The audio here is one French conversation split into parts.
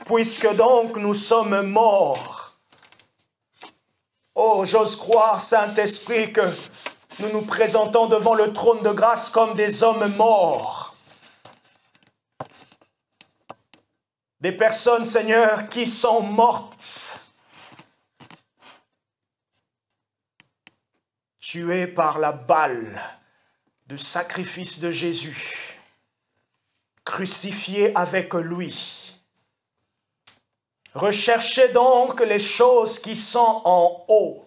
puisque donc nous sommes morts. Oh, j'ose croire, Saint-Esprit, que nous nous présentons devant le trône de grâce comme des hommes morts. Des personnes, Seigneur, qui sont mortes, tuées par la balle du sacrifice de Jésus, crucifiées avec lui. Recherchez donc les choses qui sont en haut.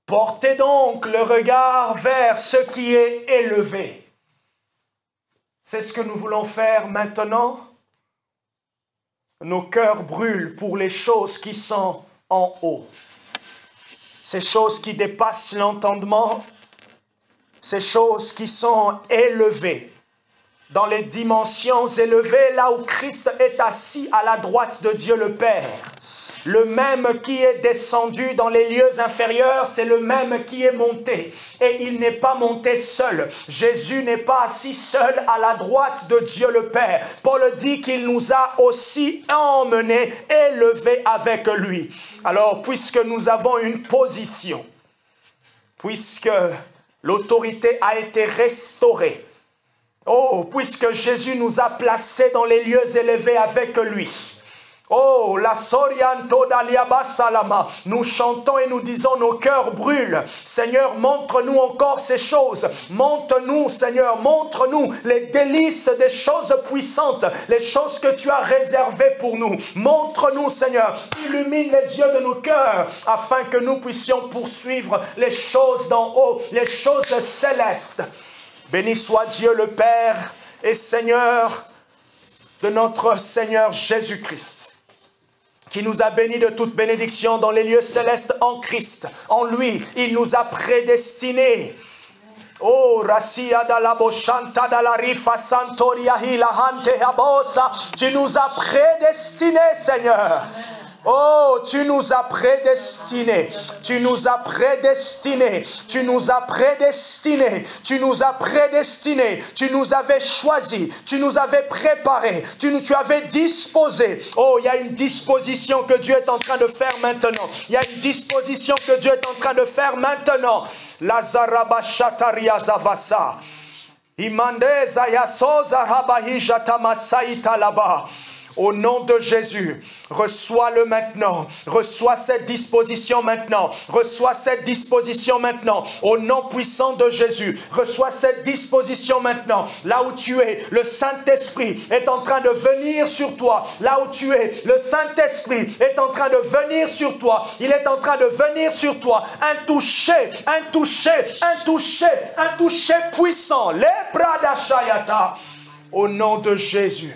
Portez donc le regard vers ce qui est élevé. C'est ce que nous voulons faire maintenant. Nos cœurs brûlent pour les choses qui sont en haut. Ces choses qui dépassent l'entendement, ces choses qui sont élevées, dans les dimensions élevées, là où Christ est assis à la droite de Dieu le Père. Le même qui est descendu dans les lieux inférieurs, c'est le même qui est monté. Et il n'est pas monté seul. Jésus n'est pas assis seul à la droite de Dieu le Père. Paul dit qu'il nous a aussi emmenés, élevés avec lui. Alors, puisque nous avons une position, puisque l'autorité a été restaurée, oh, puisque Jésus nous a placés dans les lieux élevés avec lui, oh, la Sorianto d'Aliaba Salama, nous chantons et nous disons, nos cœurs brûlent. Seigneur, montre-nous encore ces choses. Montre-nous, Seigneur, montre-nous les délices des choses puissantes, les choses que tu as réservées pour nous. Montre-nous, Seigneur, illumine les yeux de nos cœurs, afin que nous puissions poursuivre les choses d'en haut, les choses célestes. Béni soit Dieu le Père et Seigneur de notre Seigneur Jésus-Christ, qui nous a bénis de toute bénédiction dans les lieux célestes en Christ. En lui, il nous a prédestinés. Oh, Rasia da la Boshanta da la Rifa Santoria Hila Hante Habosa. Tu nous as prédestinés, Seigneur. Oh, tu nous as prédestinés, tu nous as prédestinés, tu nous as prédestinés, tu nous as prédestinés, tu nous avais choisis, tu nous avais préparés, tu avais disposé. Oh, il y a une disposition que Dieu est en train de faire maintenant. Il y a une disposition que Dieu est en train de faire maintenant. Lazaraba Shataria Zavasa. Imande Zayasoza Rabahijata Masaita Laba. Au nom de Jésus, reçois-le maintenant. Reçois cette disposition maintenant. Reçois cette disposition maintenant. Au nom puissant de Jésus, reçois cette disposition maintenant. Là où tu es, le Saint-Esprit est en train de venir sur toi. Là où tu es, le Saint-Esprit est en train de venir sur toi. Il est en train de venir sur toi. Un toucher, un toucher, un toucher, un toucher puissant. Les Pradashayata. Au nom de Jésus.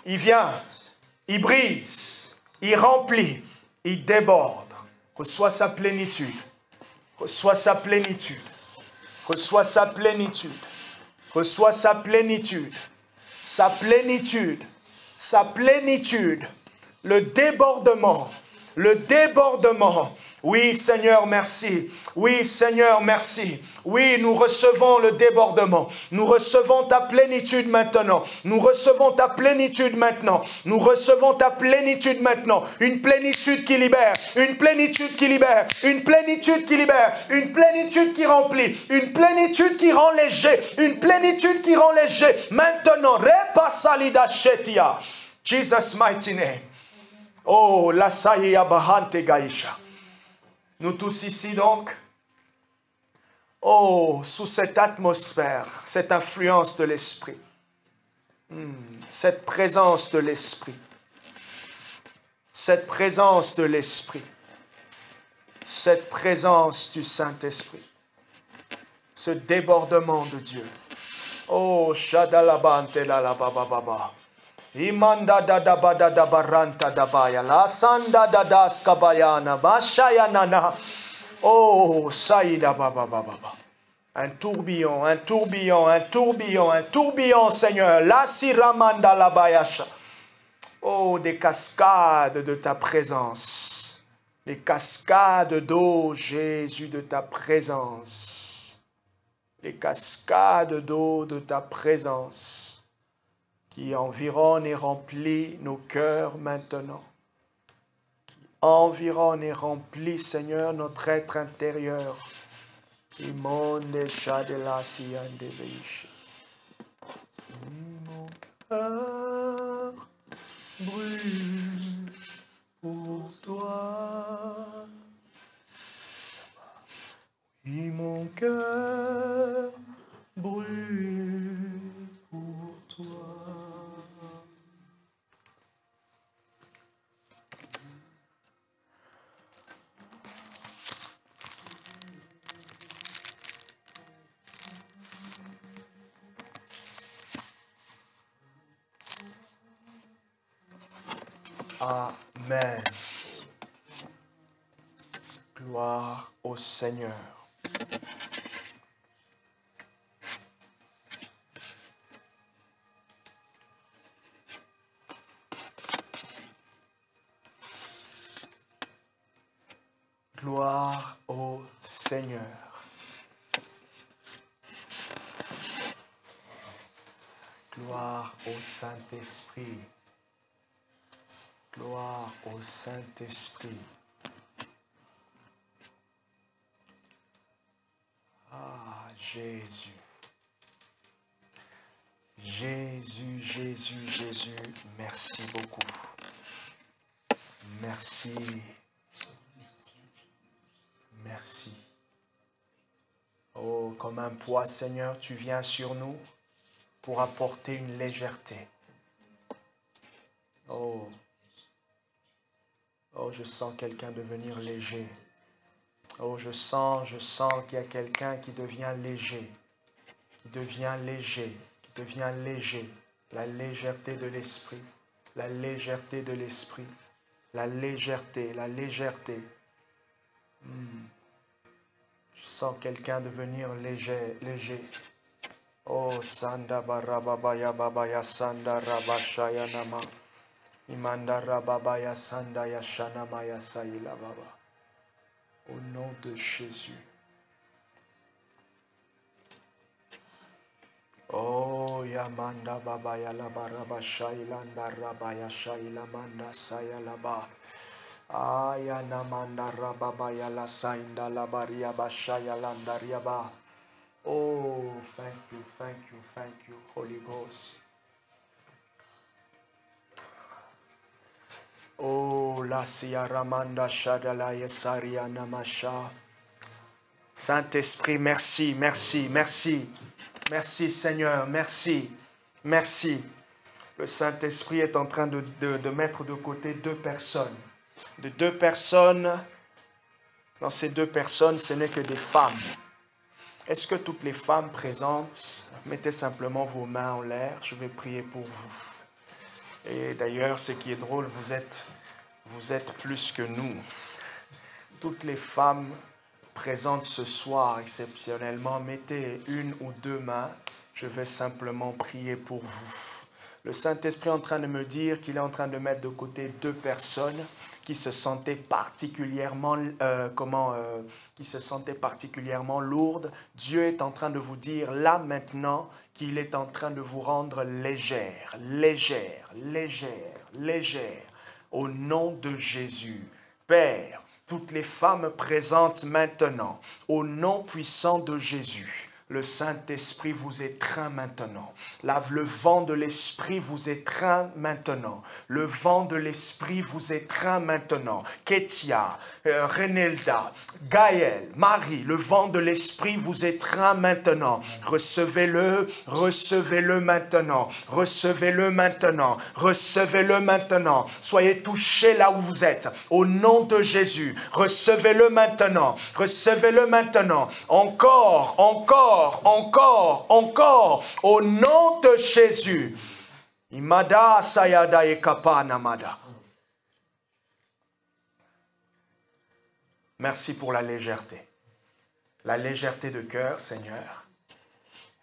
Il vient, il brise, il remplit, il déborde. Reçois sa plénitude. Reçois sa plénitude. Reçois sa plénitude. Reçois sa plénitude. Sa plénitude. Sa plénitude. Le débordement. Le débordement. Oui, Seigneur, merci. Oui, Seigneur, merci. Oui, nous recevons le débordement. Nous recevons ta plénitude maintenant. Nous recevons ta plénitude maintenant. Nous recevons ta plénitude maintenant. Une plénitude qui libère. Une plénitude qui libère. Une plénitude qui libère. Une plénitude qui remplit. Une plénitude qui rend léger. Une plénitude qui rend léger. Maintenant, repasalida shetia. Jesus' mighty name. Oh, la saïa bahante gaïcha. Nous tous ici donc, oh, sous cette atmosphère, cette influence de l'Esprit, cette présence de l'Esprit, cette présence de l'Esprit, cette présence du Saint-Esprit, ce débordement de Dieu. Oh, shadalabante la la baba baba. Imanda da da ba da da baranta da baya la sanda da das kabayana bashaya nana. Oh, saïda baba baba. Un tourbillon, un tourbillon, un tourbillon, un tourbillon, Seigneur. La siramanda la bayasha. Oh, des cascades de ta présence. Des cascades d'eau, Jésus, de ta présence. Les cascades d'eau de ta présence. qui environne et remplit nos cœurs maintenant. Qui environne et remplit, Seigneur, notre être intérieur. Imonde Shadela Siande Beishe. Mon cœur brûle pour toi. Et mon cœur brûle pour toi. Amen. Gloire au Seigneur. Gloire au Seigneur. Gloire au Saint-Esprit. Gloire au Saint-Esprit. Ah, Jésus. Jésus, Jésus, Jésus, merci beaucoup. Merci. Merci. Oh, comme un poids, Seigneur, tu viens sur nous pour apporter une légèreté. Oh, oh, je sens quelqu'un devenir léger. Oh, je sens qu'il y a quelqu'un qui devient léger, qui devient léger, qui devient léger. La légèreté de l'esprit, la légèreté de l'esprit, la légèreté, la légèreté. Je sens quelqu'un devenir léger, léger. Oh, Sanda Barababaya Babaya Sanda Rabashaya Nama. Imanda Rababaya Sanda Yashana Maya Saïla Baba. Au nom de Jésus. Oh, Yamanda Babaya la Baraba Shailanda Rabaya Shaila Manda Sayalaba. Ayana Manda Rababaya la Sainda la Baria Bashaya Landariaba. Oh, thank you, thank you, thank you, Holy Ghost. Oh, la Siaramanda Shadala Yesaria Namasha. Saint-Esprit, merci, merci, merci. Merci Seigneur, merci, merci. Le Saint-Esprit est en train de mettre de côté deux personnes. De deux personnes, dans ces deux personnes, ce n'est que des femmes. Est-ce que toutes les femmes présentes, mettez simplement vos mains en l'air, je vais prier pour vous. Et d'ailleurs, ce qui est drôle, vous êtes plus que nous. Toutes les femmes présentes ce soir, exceptionnellement, mettez une ou deux mains, je vais simplement prier pour vous. Le Saint-Esprit est en train de me dire qu'il est en train de mettre de côté deux personnes qui se sentaient particulièrement, lourdes. Dieu est en train de vous dire là maintenant qu'il est en train de vous rendre légère, légère, légère, légère. Au nom de Jésus, Père, toutes les femmes présentes maintenant, au nom puissant de Jésus, le Saint-Esprit vous étreint maintenant. Le vent de l'Esprit vous étreint maintenant. Le vent de l'Esprit vous étreint maintenant. Ketia, Renelda, Gaël, Marie, le vent de l'Esprit vous étreint maintenant. Recevez-le, recevez-le maintenant. Recevez-le maintenant. Recevez-le maintenant. Soyez touchés là où vous êtes. Au nom de Jésus, recevez-le maintenant. Recevez-le maintenant. Encore, encore. Encore, au nom de Jésus. Imada sayada ekapa namada. Merci pour la légèreté. La légèreté de cœur, Seigneur.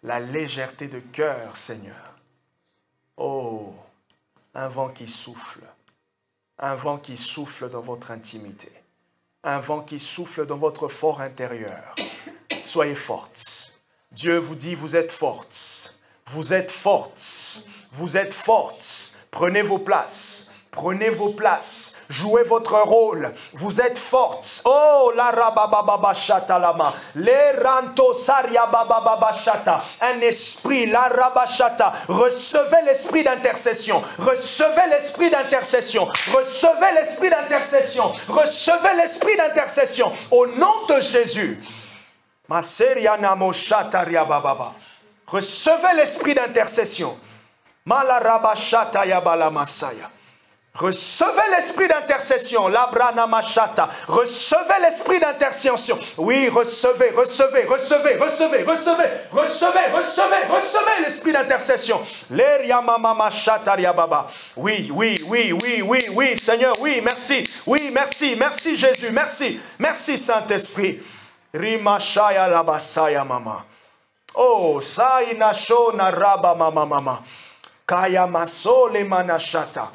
La légèreté de cœur, Seigneur. Oh, un vent qui souffle. Un vent qui souffle dans votre intimité. Un vent qui souffle dans votre fort intérieur. Soyez fortes. Dieu vous dit, vous êtes fortes. Vous êtes fortes. Vous êtes fortes. Prenez vos places. Prenez vos places. Jouez votre rôle. Vous êtes fortes. Oh, la rabababashata lama. Les ranto saria babababashata. Un esprit, la rabashata. Recevez l'esprit d'intercession. Recevez l'esprit d'intercession. Recevez l'esprit d'intercession. Recevez l'esprit d'intercession. Au nom de Jésus. Maseria namoshata ria bababa. Recevez l'esprit d'intercession. Malarabashata yabala masaya. Recevez l'esprit d'intercession. Labrana machata. Recevez l'esprit d'intercession. Oui, recevez, recevez, recevez, recevez, recevez, recevez, recevez, recevez l'esprit d'intercession. Leria mama machata riababa. Oui, oui, oui, oui, oui, oui, Seigneur, oui, merci. Oui, merci, merci Jésus, merci. Merci Saint-Esprit. Rimashaya labasaya mama. Oh, saina shona raba mama mama. Kaya masole manashata.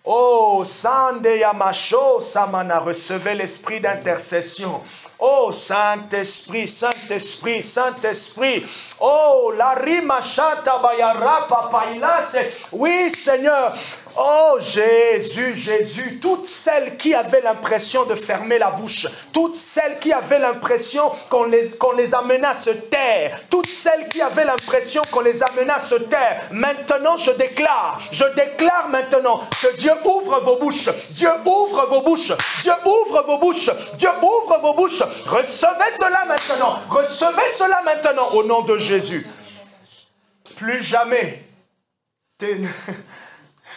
Oh, Sande Yamasho Samana, recevez l'esprit d'intercession. Oh, Saint-Esprit, Saint-Esprit, Saint-Esprit. Oh, la Rimashata Bayara Papailase. Oui, Seigneur. Oh, Jésus, Jésus. Toutes celles qui avaient l'impression de fermer la bouche. Toutes celles qui avaient l'impression qu'on les amenait à se taire. Toutes celles qui avaient l'impression qu'on les amenait à se taire. Maintenant, je déclare maintenant que Dieu ouvre vos bouches. Dieu ouvre vos bouches. Dieu ouvre vos bouches. Dieu ouvre vos bouches. Recevez cela maintenant. Recevez cela maintenant au nom de Jésus. Plus jamais.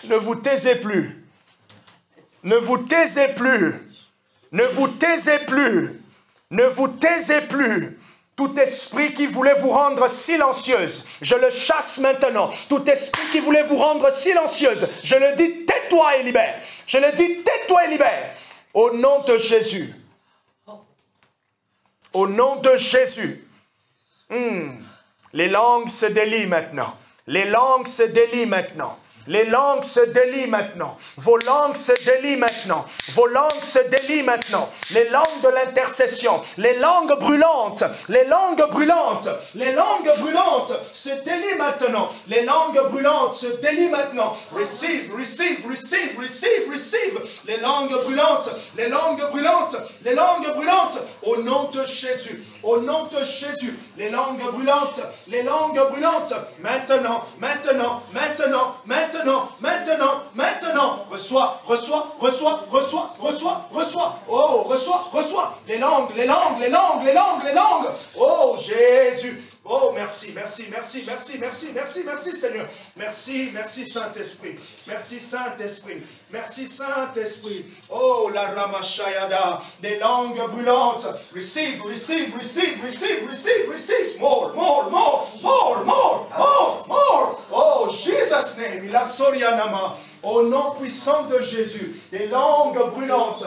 Ne vous taisez plus. Ne vous taisez plus. Ne vous taisez plus. Ne vous taisez plus. Tout esprit qui voulait vous rendre silencieuse, je le chasse maintenant. Tout esprit qui voulait vous rendre silencieuse, je le dis, tais-toi et libère. Je le dis, tais-toi et libère. Au nom de Jésus. Au nom de Jésus. Les langues se délient maintenant. Les langues se délient maintenant. Les langues se délient maintenant. Vos langues se délient maintenant. Vos langues se délient maintenant. Les langues de l'intercession. Les langues brûlantes. Les langues brûlantes. Les langues brûlantes se délient maintenant. Les langues brûlantes se délient maintenant. Receive, receive, receive, receive, receive. Les langues brûlantes. Les langues brûlantes. Les langues brûlantes. Au nom de Jésus. Au nom de Jésus. Les langues brûlantes. Les langues brûlantes. Maintenant, maintenant, maintenant, maintenant. Maintenant, reçois, reçois, reçois, reçois, reçois, reçois, oh, reçois, reçois, les langues, les langues, les langues, les langues, les langues, oh, Jésus, oh, merci, merci, merci, merci, merci, merci, merci, Seigneur, merci, merci, Saint-Esprit, merci, Saint-Esprit, merci, Saint-Esprit, oh, la Ramashayada, des langues brûlantes, receive, receive, receive, receive, receive, receive, more, more, more, more, more, more, more, oh, Jesus' name, il a Sorianama, au nom puissant de Jésus, des langues brûlantes,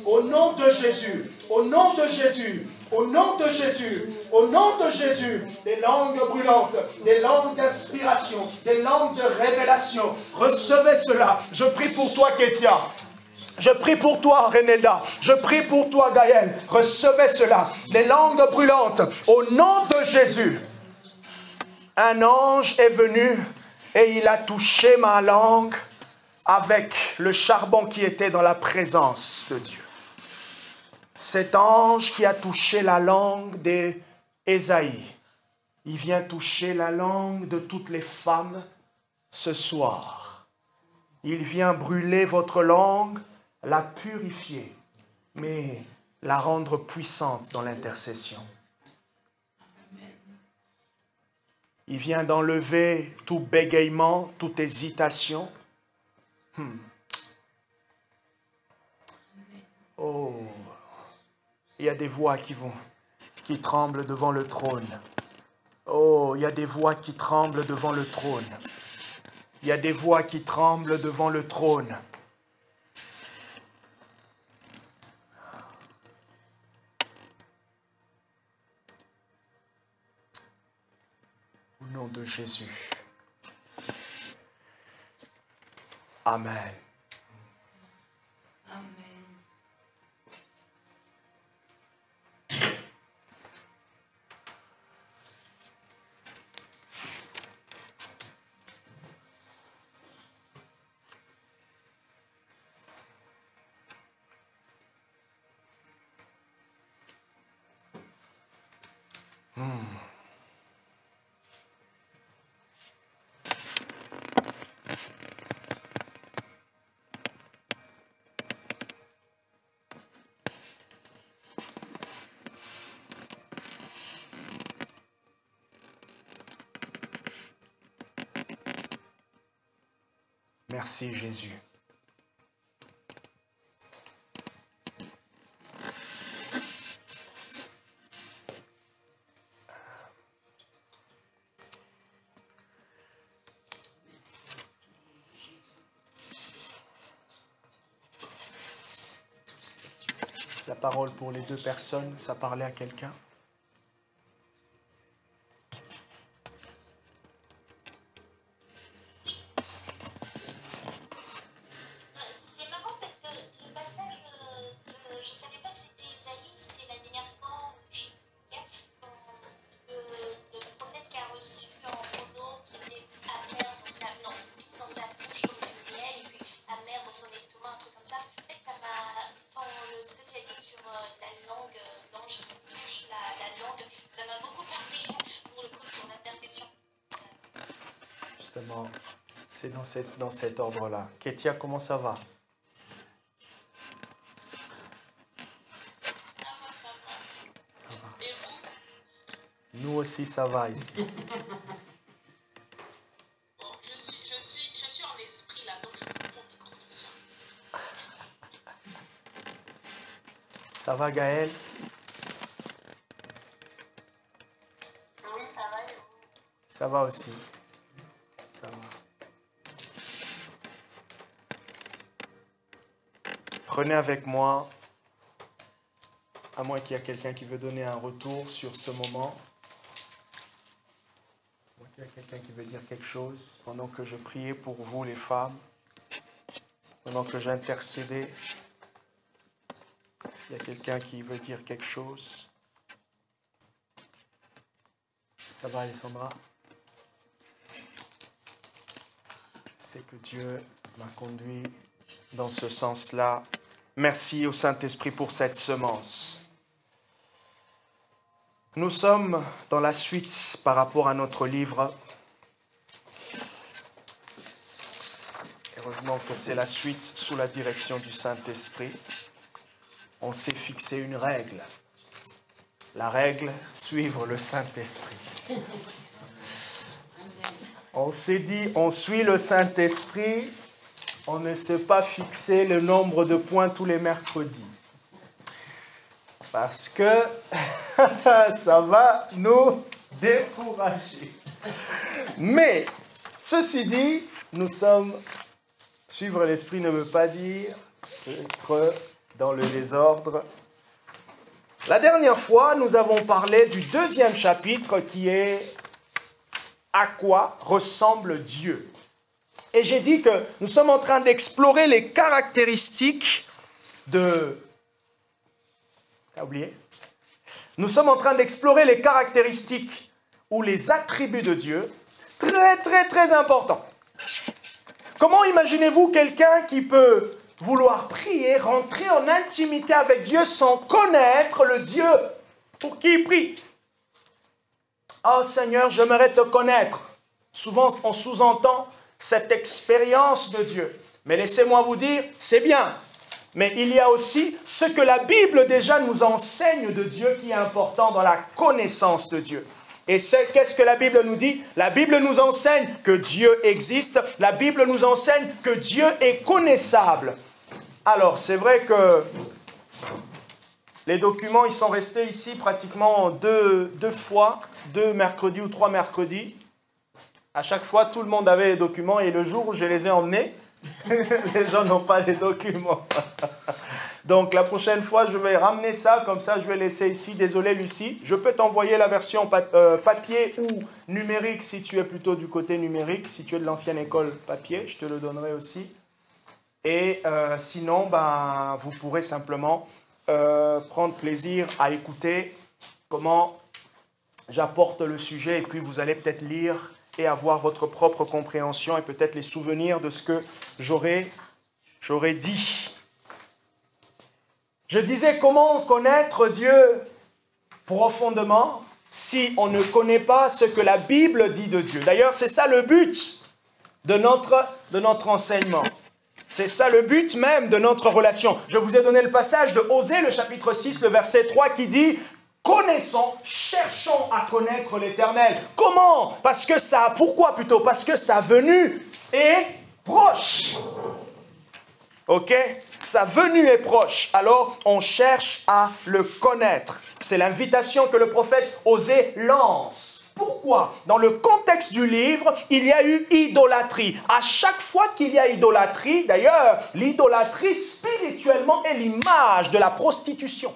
au nom de Jésus, au nom de Jésus, au nom de Jésus, au nom de Jésus, des langues brûlantes, des langues d'inspiration, des langues de révélation, recevez cela. Je prie pour toi, Kétia. Je prie pour toi, Renelda. Je prie pour toi, Gaël. Recevez cela. Les langues brûlantes, au nom de Jésus. Un ange est venu et il a touché ma langue avec le charbon qui était dans la présence de Dieu. Cet ange qui a touché la langue d'Ésaïe, il vient toucher la langue de toutes les femmes ce soir. Il vient brûler votre langue, la purifier, mais la rendre puissante dans l'intercession. Il vient d'enlever tout bégaiement, toute hésitation. Oh, il y a des voix qui tremblent devant le trône. Oh, il y a des voix qui tremblent devant le trône. Il y a des voix qui tremblent devant le trône. Au nom de Jésus. Amen. Merci Jésus. La parole pour les deux personnes, ça parlait à quelqu'un? C'est marrant parce que le passage, je ne savais pas que c'était Isaïe, c'était la dernière fois où j'ai le prophète qui a reçu en mono, qui était amer dans sa bouche comme du miel, et puis amer dans son estomac, un truc comme ça. En fait, ça m'a, ce que tu as dit sur la langue, l'ange qui touche la langue, ça m'a beaucoup parlé pour le coup sur l'intercession. Justement, c'est dans cet ordre-là. Kétia, comment ça va? Ça va. Et vous? Nous aussi, ça va ici. Bon, je suis en esprit là, donc je coupe mon micro, je suis en esprit. Ça va, Gaël? Oui, ça va, et vous? Ça va aussi. Ça va. Prenez avec moi, à moins qu'il y ait quelqu'un qui veut donner un retour sur ce moment. À moins qu'il y ait quelqu'un qui veut dire quelque chose pendant que je priais pour vous, les femmes, pendant que j'intercédais. S'il y a quelqu'un qui veut dire quelque chose. Ça va, Alessandra? Je sais que Dieu m'a conduit dans ce sens-là. Merci au Saint-Esprit pour cette semence. Nous sommes dans la suite par rapport à notre livre. Heureusement que c'est la suite sous la direction du Saint-Esprit. On s'est fixé une règle. La règle, suivre le Saint-Esprit. On s'est dit, on suit le Saint-Esprit, on ne s'est pas fixé le nombre de points tous les mercredis. Parce que ça va nous décourager. Mais, ceci dit, suivre l'Esprit ne veut pas dire être dans le désordre. La dernière fois, nous avons parlé du deuxième chapitre qui est « À quoi ressemble Dieu ?» Et j'ai dit que nous sommes en train d'explorer les caractéristiques de... T'as oublié? Nous sommes en train d'explorer les caractéristiques ou les attributs de Dieu, très très très importants. Comment imaginez-vous quelqu'un qui peut vouloir prier, rentrer en intimité avec Dieu sans connaître le Dieu pour qui il prie? Oh Seigneur, j'aimerais te connaître. Souvent, on sous-entend cette expérience de Dieu. Mais laissez-moi vous dire, c'est bien. Mais il y a aussi ce que la Bible déjà nous enseigne de Dieu qui est important dans la connaissance de Dieu. Et qu'est-ce que la Bible nous dit? La Bible nous enseigne que Dieu existe. La Bible nous enseigne que Dieu est connaissable. Alors, c'est vrai que les documents, ils sont restés ici pratiquement deux fois, 2 mercredis ou 3 mercredis. À chaque fois, tout le monde avait les documents et le jour où je les ai emmenés, les gens n'ont pas les documents. Donc, la prochaine fois, je vais ramener ça, comme ça, je vais laisser ici. Désolé, Lucie. Je peux t'envoyer la version papier ou numérique si tu es plutôt du côté numérique. Si tu es de l'ancienne école papier, je te le donnerai aussi. Et sinon, ben, vous pourrez simplement prendre plaisir à écouter comment j'apporte le sujet. Et puis, vous allez peut-être lire et avoir votre propre compréhension et peut-être les souvenirs de ce que j'aurais dit. Je disais comment connaître Dieu profondément si on ne connaît pas ce que la Bible dit de Dieu. D'ailleurs, c'est ça le but de notre enseignement. C'est ça le but même de notre relation. Je vous ai donné le passage de Osée, le chapitre 6, le verset 3 qui dit « Connaissons, cherchons à connaître l'Éternel. » Comment? Pourquoi plutôt? Parce que sa venue est proche. Ok? Sa venue est proche. Alors, on cherche à le connaître. C'est l'invitation que le prophète Osée lance. Pourquoi? Dans le contexte du livre, il y a eu idolâtrie. À chaque fois qu'il y a idolâtrie, d'ailleurs, l'idolâtrie spirituellement est l'image de la prostitution.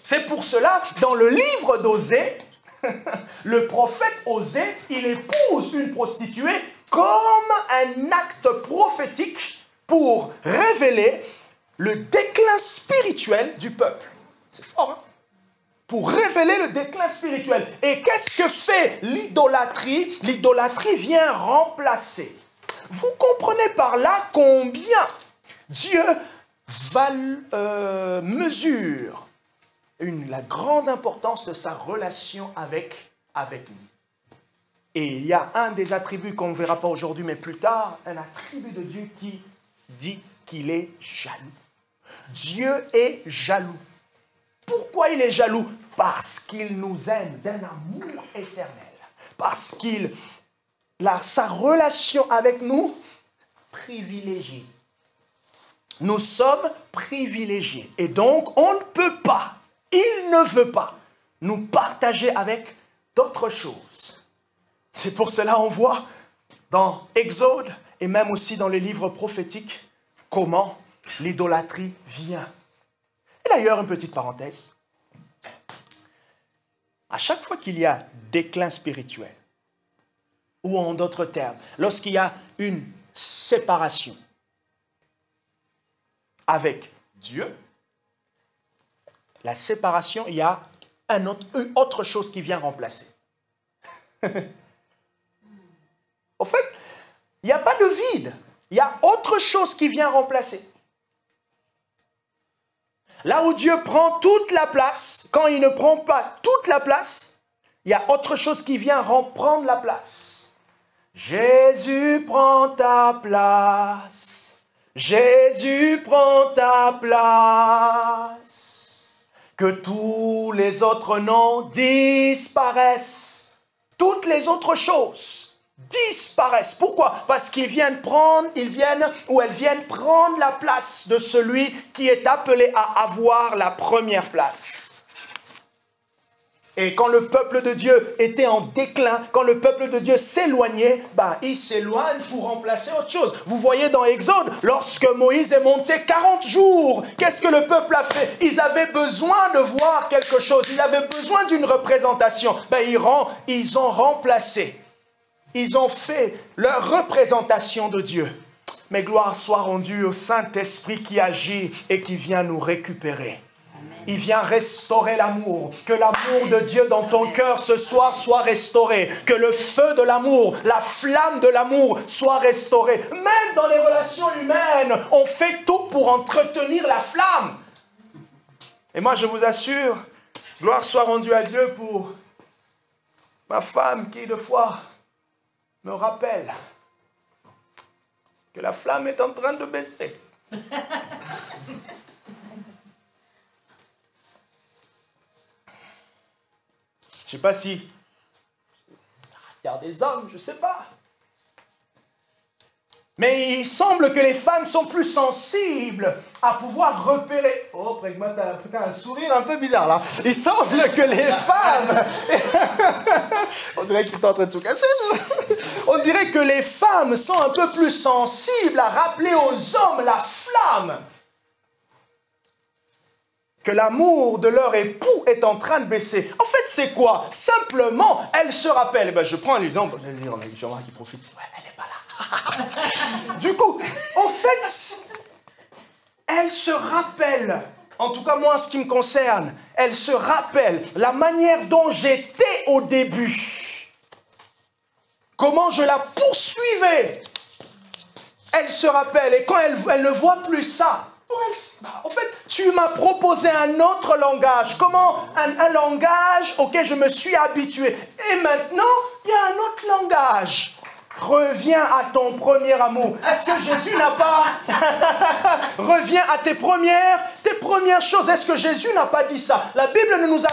C'est pour cela, dans le livre d'Osée, le prophète Osée, il épouse une prostituée comme un acte prophétique pour révéler le déclin spirituel du peuple. C'est fort, hein? Pour révéler le déclin spirituel. Et qu'est-ce que fait l'idolâtrie? L'idolâtrie vient remplacer. Vous comprenez par là combien Dieu mesure la grande importance de sa relation avec nous. Et il y a un des attributs qu'on ne verra pas aujourd'hui, mais plus tard, un attribut de Dieu qui dit qu'il est jaloux. Dieu est jaloux. Pourquoi il est jaloux? Parce qu'il nous aime d'un amour éternel. Parce qu'il a sa relation avec nous privilégiée. Nous sommes privilégiés. Et donc, on ne peut pas, il ne veut pas nous partager avec d'autres choses. C'est pour cela qu'on voit dans Exode et même aussi dans les livres prophétiques comment l'idolâtrie vient. Et d'ailleurs, une petite parenthèse. À chaque fois qu'il y a déclin spirituel, ou en d'autres termes, lorsqu'il y a une séparation avec Dieu, la séparation, il y a une autre chose qui vient remplacer. Au fait, il n'y a pas de vide. Il y a autre chose qui vient remplacer. Là où Dieu prend toute la place, quand il ne prend pas toute la place, il y a autre chose qui vient reprendre la place. Jésus prend ta place. Jésus prend ta place. Que tous les autres noms disparaissent. Toutes les autres choses disparaissent. Pourquoi? Parce qu'ils viennent prendre, elles viennent prendre la place de celui qui est appelé à avoir la première place. Et quand le peuple de Dieu était en déclin, quand le peuple de Dieu s'éloignait, il s'éloigne pour remplacer autre chose. Vous voyez dans Exode, lorsque Moïse est monté 40 jours, qu'est-ce que le peuple a fait? Ils avaient besoin de voir quelque chose, ils avaient besoin d'une représentation. Ils ont remplacé. Ils ont fait leur représentation de Dieu. Mais gloire soit rendue au Saint-Esprit qui agit et qui vient nous récupérer. Il vient restaurer l'amour. Que l'amour de Dieu dans ton cœur ce soir soit restauré. Que le feu de l'amour, la flamme de l'amour soit restaurée. Même dans les relations humaines, on fait tout pour entretenir la flamme. Et moi, je vous assure, gloire soit rendue à Dieu pour ma femme qui, de fois, me rappelle que la flamme est en train de baisser. Je ne sais pas si il y a des hommes, je ne sais pas. Mais il semble que les femmes sont plus sensibles à pouvoir repérer... Oh, Prégmate a un sourire un peu bizarre là. Il semble que les femmes... On dirait qu'il est en train de se cacher. On dirait que les femmes sont un peu plus sensibles à rappeler aux hommes la flamme. Que l'amour de leur époux est en train de baisser. En fait, c'est quoi? Simplement, elles se rappellent. Je prends l'exemple. Je vais dire, Jean-Marc qui profite. Ouais, elle n'est pas là. Du coup, en fait, elles se rappellent. En tout cas, moi, en ce qui me concerne, elles se rappellent la manière dont j'étais au début. Comment je la poursuivais. Elles se rappellent. Et quand elles ne voient plus ça, en fait, tu m'as proposé un autre langage. Comment? Un langage auquel je me suis habitué. Et maintenant, il y a un autre langage. Reviens à ton premier amour. Est-ce que Jésus n'a pas... Reviens à tes premières choses. Est-ce que Jésus n'a pas dit ça? La Bible ne nous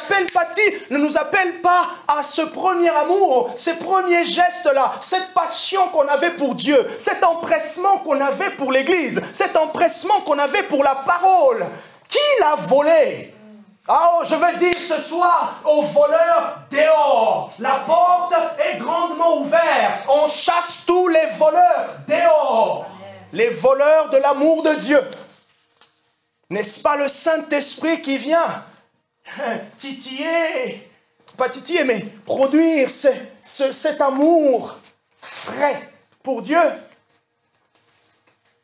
appelle pas à ce premier amour, ces premiers gestes-là, cette passion qu'on avait pour Dieu, cet empressement qu'on avait pour l'Église, cet empressement qu'on avait pour la parole. Qui l'a volé? Oh, je veux dire ce soir aux voleurs dehors. La porte est grandement ouverte. On chasse tous les voleurs dehors. Les voleurs de l'amour de Dieu. N'est-ce pas le Saint-Esprit qui vient titiller, pas titiller, mais produire cet amour frais pour Dieu?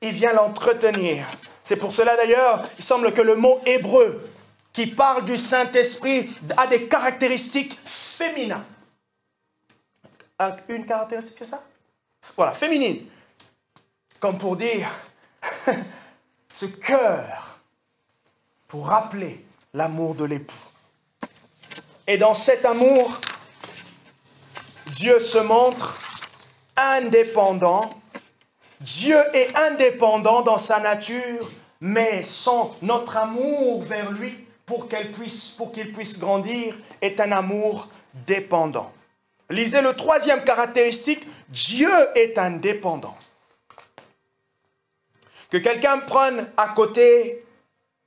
Il vient l'entretenir. C'est pour cela d'ailleurs, il semble que le mot hébreu qui parle du Saint-Esprit a des caractéristiques féminines. Une caractéristique, c'est ça? Voilà, féminine. Comme pour dire, ce cœur, pour rappeler l'amour de l'époux. Et dans cet amour, Dieu se montre indépendant. Dieu est indépendant dans sa nature, mais notre amour vers lui, pour qu'il puisse grandir, est un amour dépendant. Lisez le troisième caractéristique, Dieu est indépendant. Que quelqu'un prenne à côté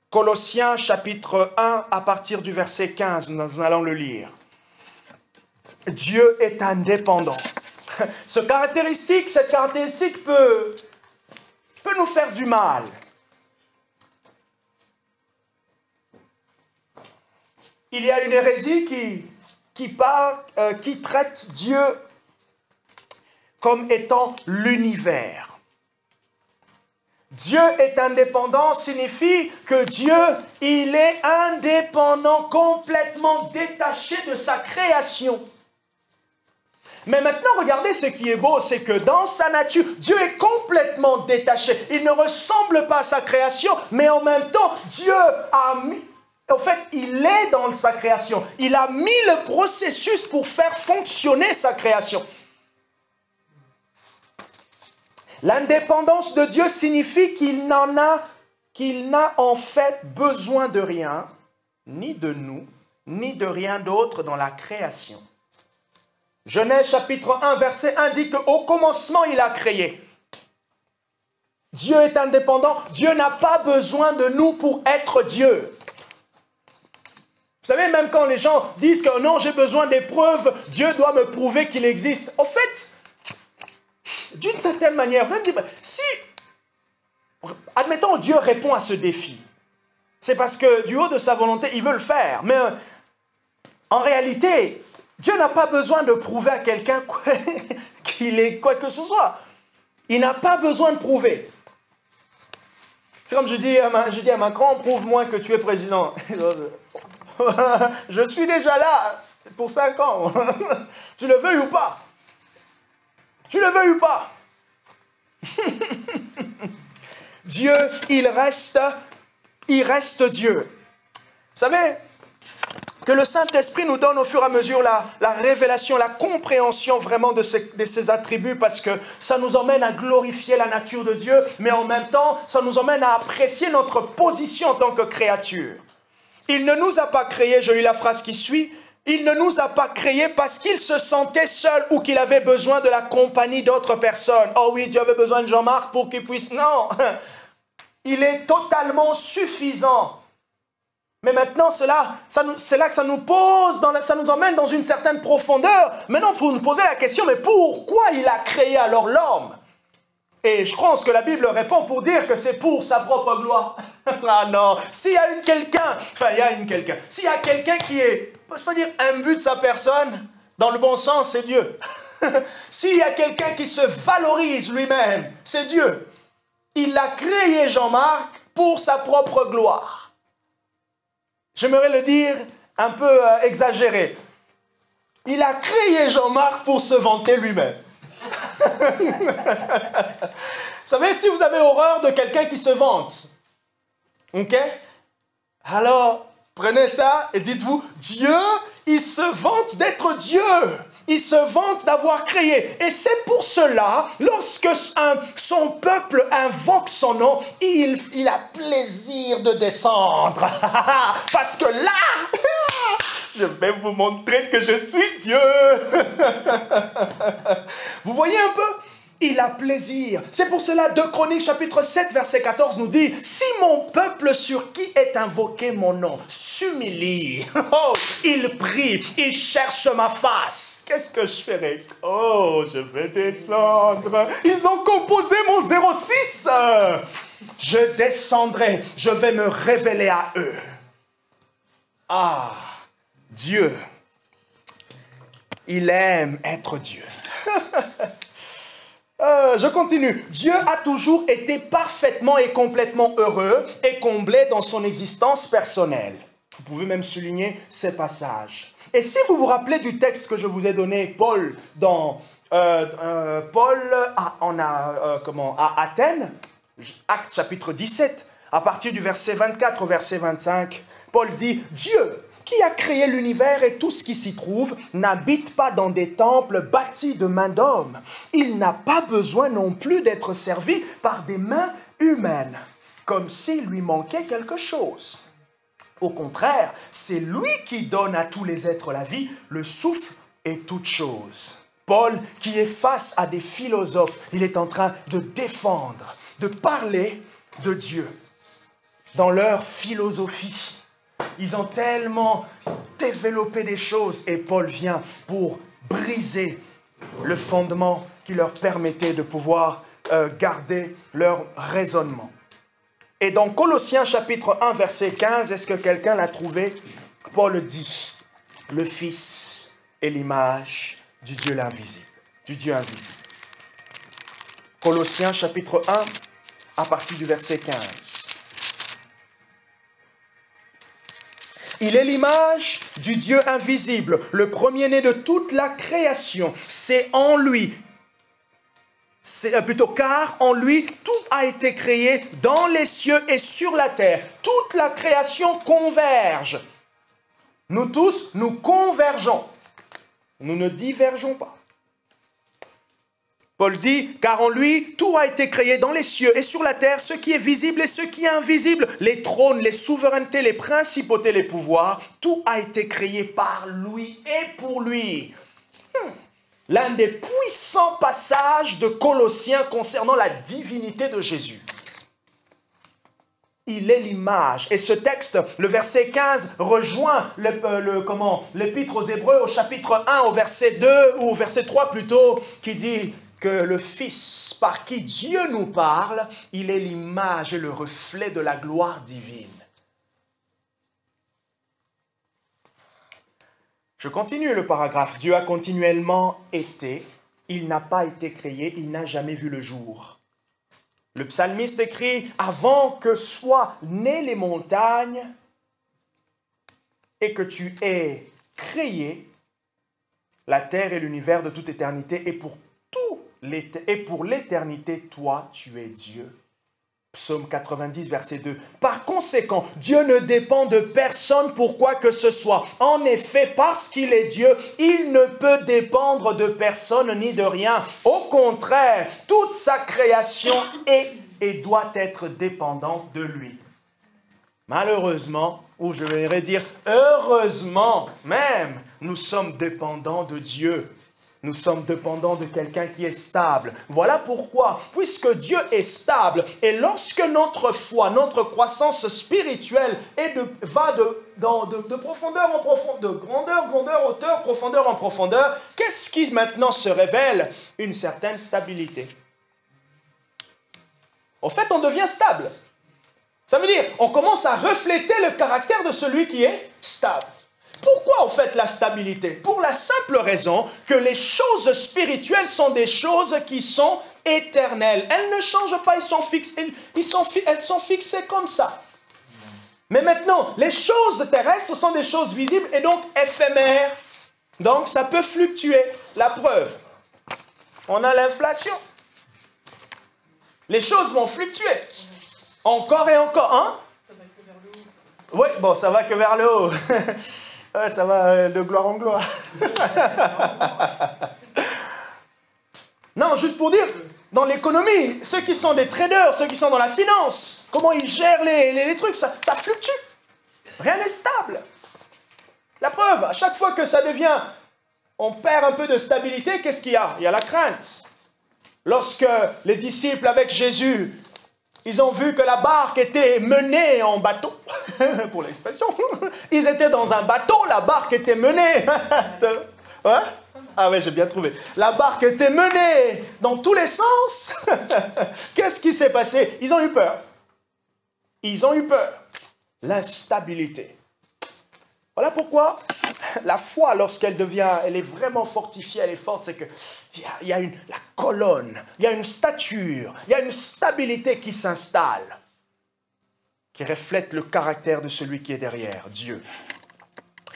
Colossiens chapitre 1 à partir du verset 15, nous allons le lire. Dieu est indépendant. Cette caractéristique peut nous faire du mal. Il y a une hérésie qui traite Dieu comme étant l'univers. Dieu est indépendant signifie que Dieu, il est indépendant, complètement détaché de sa création. Mais maintenant, regardez ce qui est beau, c'est que dans sa nature, Dieu est complètement détaché. Il ne ressemble pas à sa création, mais en même temps, Dieu a mis... En fait, il est dans sa création. Il a mis le processus pour faire fonctionner sa création. L'indépendance de Dieu signifie qu'il n'a en fait besoin de rien, ni de nous, ni de rien d'autre dans la création. Genèse chapitre 1, verset 1 dit qu'au commencement, il a créé. Dieu est indépendant. Dieu n'a pas besoin de nous pour être Dieu. Vous savez, même quand les gens disent que non, j'ai besoin des preuves, Dieu doit me prouver qu'il existe. En fait, d'une certaine manière, vous allez me dire, si, admettons, Dieu répond à ce défi, c'est parce que du haut de sa volonté, il veut le faire. Mais en réalité, Dieu n'a pas besoin de prouver à quelqu'un qu'il est quoi que ce soit. Il n'a pas besoin de prouver. C'est comme je dis à Macron, prouve-moi que tu es président. Je suis déjà là pour 5 ans. Tu le veux ou pas? Tu le veux ou pas? Dieu, il reste Dieu. Vous savez que le Saint-Esprit nous donne au fur et à mesure la révélation, la compréhension vraiment de ses attributs, parce que ça nous emmène à glorifier la nature de Dieu, mais en même temps, ça nous emmène à apprécier notre position en tant que créature. Il ne nous a pas créés, je lis la phrase qui suit, il ne nous a pas créés parce qu'il se sentait seul ou qu'il avait besoin de la compagnie d'autres personnes. Oh oui, Dieu avait besoin de Jean-Marc pour qu'il puisse... Non, il est totalement suffisant. Mais maintenant, c'est là que ça nous pose, ça nous emmène dans une certaine profondeur. Maintenant, il faut nous poser la question, mais pourquoi il a créé alors l'homme? Et je pense que la Bible répond pour dire que c'est pour sa propre gloire. Ah non, s'il y a quelqu'un qui est, je peux pas dire imbu de sa personne, dans le bon sens, c'est Dieu. S'il y a quelqu'un qui se valorise lui-même, c'est Dieu. Il a créé Jean-Marc pour sa propre gloire. J'aimerais le dire un peu exagéré. Il a créé Jean-Marc pour se vanter lui-même. Vous savez, si vous avez horreur de quelqu'un qui se vante, ok? Alors, prenez ça et dites-vous, Dieu, il se vante d'être Dieu. il se vante d'avoir créé. Et c'est pour cela, lorsque son peuple invoque son nom, il a plaisir de descendre. Parce que là, je vais vous montrer que je suis Dieu. Vous voyez un peu? Il a plaisir. C'est pour cela, 2 Chroniques chapitre 7 verset 14 nous dit, si mon peuple sur qui est invoqué mon nom s'humilie, oh, il prie, il cherche ma face. Qu'est-ce que je ferai? Oh, je vais descendre. Ils ont composé mon 06. Je descendrai, je vais me révéler à eux. Ah, Dieu, il aime être Dieu. Je continue. Dieu a toujours été parfaitement et complètement heureux et comblé dans son existence personnelle. Vous pouvez même souligner ces passages. Et si vous vous rappelez du texte que je vous ai donné, Paul, à Athènes, Actes chapitre 17, à partir du verset 24 au verset 25, Paul dit, Dieu, qui a créé l'univers et tout ce qui s'y trouve, n'habite pas dans des temples bâtis de mains d'hommes. Il n'a pas besoin non plus d'être servi par des mains humaines, comme s'il lui manquait quelque chose. Au contraire, c'est lui qui donne à tous les êtres la vie, le souffle et toute chose. Paul, qui est face à des philosophes, il est en train de défendre, de parler de Dieu dans leur philosophie. Ils ont tellement développé des choses et Paul vient pour briser le fondement qui leur permettait de pouvoir garder leur raisonnement. Et dans Colossiens chapitre 1 verset 15, est-ce que quelqu'un l'a trouvé? Paul dit, le Fils est l'image du Dieu invisible. Du Dieu invisible. Colossiens chapitre 1 à partir du verset 15. Il est l'image du Dieu invisible, le premier-né de toute la création. C'est en lui, car en lui, tout a été créé dans les cieux et sur la terre. Toute la création converge. Nous tous, nous convergeons. Nous ne divergeons pas. Paul dit, car en lui, tout a été créé dans les cieux et sur la terre, ce qui est visible et ce qui est invisible, les trônes, les souverainetés, les principautés, les pouvoirs, tout a été créé par lui et pour lui. L'un des puissants passages de Colossiens concernant la divinité de Jésus. Il est l'image. Et ce texte, le verset 15, rejoint l'épître aux Hébreux au chapitre 1, au verset 2, ou au verset 3 plutôt, qui dit que le Fils, par qui Dieu nous parle, il est l'image et le reflet de la gloire divine. Je continue le paragraphe. Dieu a continuellement été, il n'a pas été créé, il n'a jamais vu le jour. Le psalmiste écrit, avant que soient nées les montagnes et que tu aies créé la terre et l'univers de toute éternité, et pour l'éternité, toi, tu es Dieu. Psaume 90, verset 2. Par conséquent, Dieu ne dépend de personne pour quoi que ce soit. En effet, parce qu'il est Dieu, il ne peut dépendre de personne ni de rien. Au contraire, toute sa création est et doit être dépendante de lui. Malheureusement, ou je vais dire heureusement même, nous sommes dépendants de Dieu. Nous sommes dépendants de quelqu'un qui est stable. Voilà pourquoi, puisque Dieu est stable, et lorsque notre foi, notre croissance spirituelle va de profondeur en profondeur, de grandeur, hauteur, profondeur en profondeur, qu'est-ce qui maintenant se révèle? Une certaine stabilité. En fait, on devient stable. Ça veut dire, on commence à refléter le caractère de celui qui est stable. Pourquoi, en fait, la stabilité? Pour la simple raison que les choses spirituelles sont des choses qui sont éternelles. Elles ne changent pas, elles sont fixées comme ça. Mais maintenant, les choses terrestres sont des choses visibles et donc éphémères. Donc, ça peut fluctuer. La preuve, on a l'inflation. Les choses vont fluctuer. Encore et encore, hein? Oui, bon, ça va que vers le haut. Ouais, ça va de gloire en gloire. Non, juste pour dire, dans l'économie, ceux qui sont des traders, ceux qui sont dans la finance, comment ils gèrent les trucs, ça fluctue. Rien n'est stable. La preuve, à chaque fois que ça devient, on perd un peu de stabilité, qu'est-ce qu'il y a? Il y a la crainte. Lorsque les disciples avec Jésus, ils ont vu que la barque était menée en bateau, pour l'expression, ils étaient dans un bateau, la barque était menée. Ouais? Ah ouais, j'ai bien trouvé. La barque était menée dans tous les sens. Qu'est-ce qui s'est passé? Ils ont eu peur. Ils ont eu peur. L'instabilité. Voilà pourquoi la foi, lorsqu'elle devient, elle est vraiment fortifiée, elle est forte, c'est qu'il y a la colonne, il y a une stature, il y a une stabilité qui s'installe, qui reflète le caractère de celui qui est derrière, Dieu.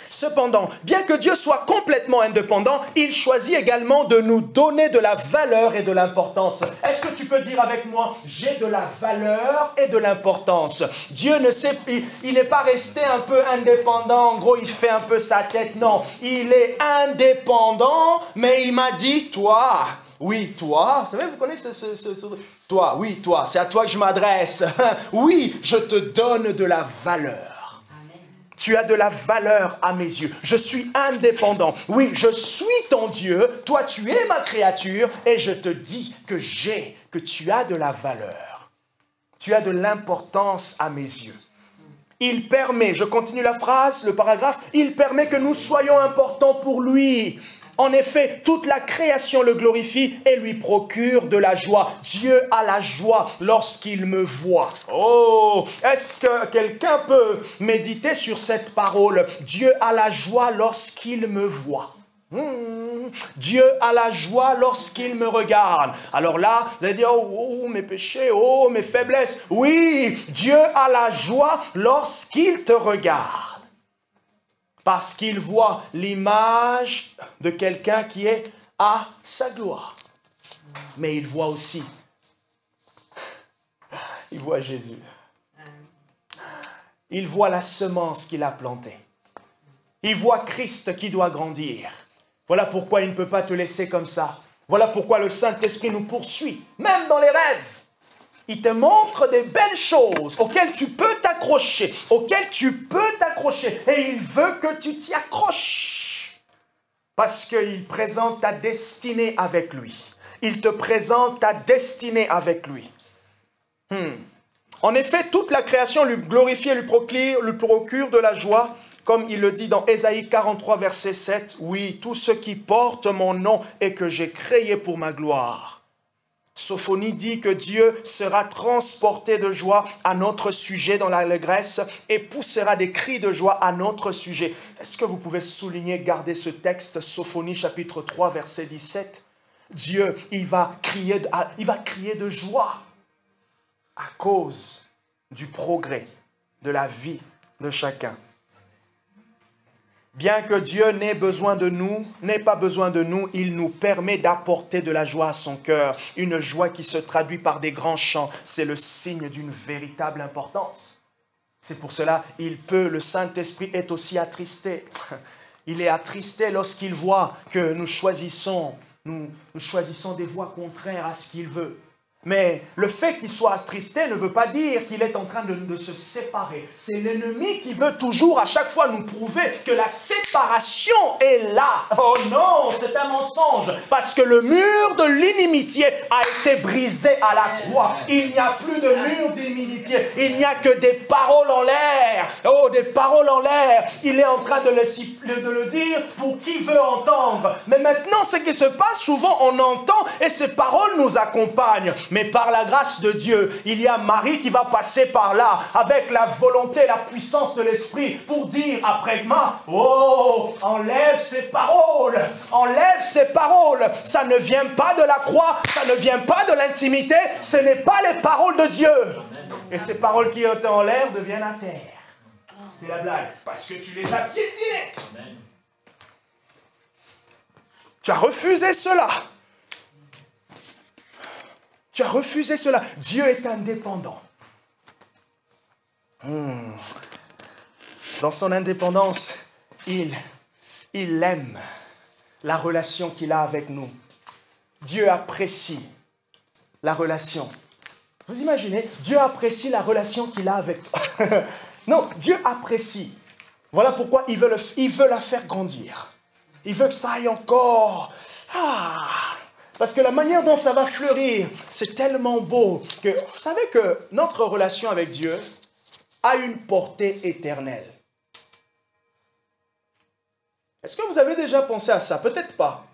Cependant, bien que Dieu soit complètement indépendant, il choisit également de nous donner de la valeur et de l'importance. Est-ce que tu peux dire avec moi, j'ai de la valeur et de l'importance? Dieu ne sait, il n'est pas resté un peu indépendant, en gros il fait un peu sa tête, non. Il est indépendant, mais il m'a dit, toi, oui, toi, vous savez, vous connaissez toi, oui, toi, c'est à toi que je m'adresse. Oui, je te donne de la valeur. Tu as de la valeur à mes yeux. Je suis indépendant. Oui, je suis ton Dieu. Toi, tu es ma créature. Et je te dis que tu as de la valeur. Tu as de l'importance à mes yeux. Il permet, je continue la phrase, le paragraphe, il permet que nous soyons importants pour lui. En effet, toute la création le glorifie et lui procure de la joie. Dieu a la joie lorsqu'il me voit. Oh, est-ce que quelqu'un peut méditer sur cette parole? Dieu a la joie lorsqu'il me voit. Dieu a la joie lorsqu'il me regarde. Alors là, vous allez dire, oh, mes péchés, oh, mes faiblesses. Oui, Dieu a la joie lorsqu'il te regarde. Parce qu'il voit l'image de quelqu'un qui est à sa gloire. Mais il voit aussi, il voit Jésus. Il voit la semence qu'il a plantée. Il voit Christ qui doit grandir. Voilà pourquoi il ne peut pas te laisser comme ça. Voilà pourquoi le Saint-Esprit nous poursuit, même dans les rêves. Il te montre des belles choses auxquelles tu peux t'accrocher, et il veut que tu t'y accroches. Parce qu'il présente ta destinée avec lui. Il te présente ta destinée avec lui. En effet, toute la création lui glorifie et lui procure de la joie, comme il le dit dans Ésaïe 43, verset 7. Oui, tout ce qui porte mon nom et que j'ai créé pour ma gloire. Sophonie dit que Dieu sera transporté de joie à notre sujet dans l'allégresse et poussera des cris de joie à notre sujet. Est-ce que vous pouvez souligner, garder ce texte, Sophonie chapitre 3, verset 17? Dieu, il va crier de joie à cause du progrès de la vie de chacun. Bien que Dieu n'ait pas besoin de nous, il nous permet d'apporter de la joie à son cœur. Une joie qui se traduit par des grands chants. C'est le signe d'une véritable importance. C'est pour cela, le Saint-Esprit est aussi attristé. Il est attristé lorsqu'il voit que nous choisissons des voies contraires à ce qu'il veut. Mais le fait qu'il soit attristé ne veut pas dire qu'il est en train de se séparer. C'est l'ennemi qui veut toujours à chaque fois nous prouver que la séparation est là. Oh non, c'est un mensonge. Parce que le mur de l'inimitié a été brisé à la croix. Il n'y a plus de mur d'inimitié. Il n'y a que des paroles en l'air. Oh, des paroles en l'air. Il est en train de le dire pour qui veut entendre. Mais maintenant, ce qui se passe, souvent on entend et ces paroles nous accompagnent. Mais par la grâce de Dieu, il y a Marie qui va passer par là avec la volonté, la puissance de l'Esprit pour dire après moi, oh, enlève ces paroles, ça ne vient pas de la croix, ça ne vient pas de l'intimité, ce n'est pas les paroles de Dieu. Et ces paroles qui étaient en l'air deviennent à terre. C'est la blague, parce que tu les as piétinées. Tu as refusé cela. Tu as refusé cela. Dieu est indépendant. Dans son indépendance, il aime la relation qu'il a avec nous. Dieu apprécie la relation. Vous imaginez, Dieu apprécie la relation qu'il a avec toi. Non, Dieu apprécie. Voilà pourquoi il veut la faire grandir. Il veut que ça aille encore. Parce que la manière dont ça va fleurir, c'est tellement beau que vous savez que notre relation avec Dieu a une portée éternelle. Est-ce que vous avez déjà pensé à ça? Peut-être pas.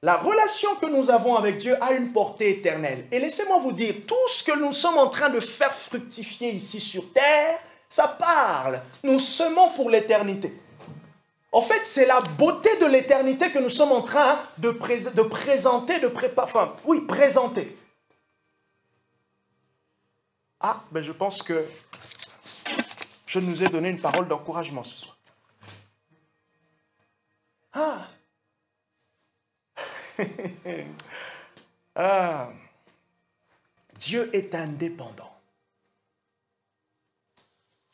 La relation que nous avons avec Dieu a une portée éternelle. Et laissez-moi vous dire, tout ce que nous sommes en train de faire fructifier ici sur terre, ça parle. Nous semons pour l'éternité. En fait, c'est la beauté de l'éternité que nous sommes en train de présenter, présenter. Ben je pense que je nous ai donné une parole d'encouragement ce soir. Dieu est indépendant.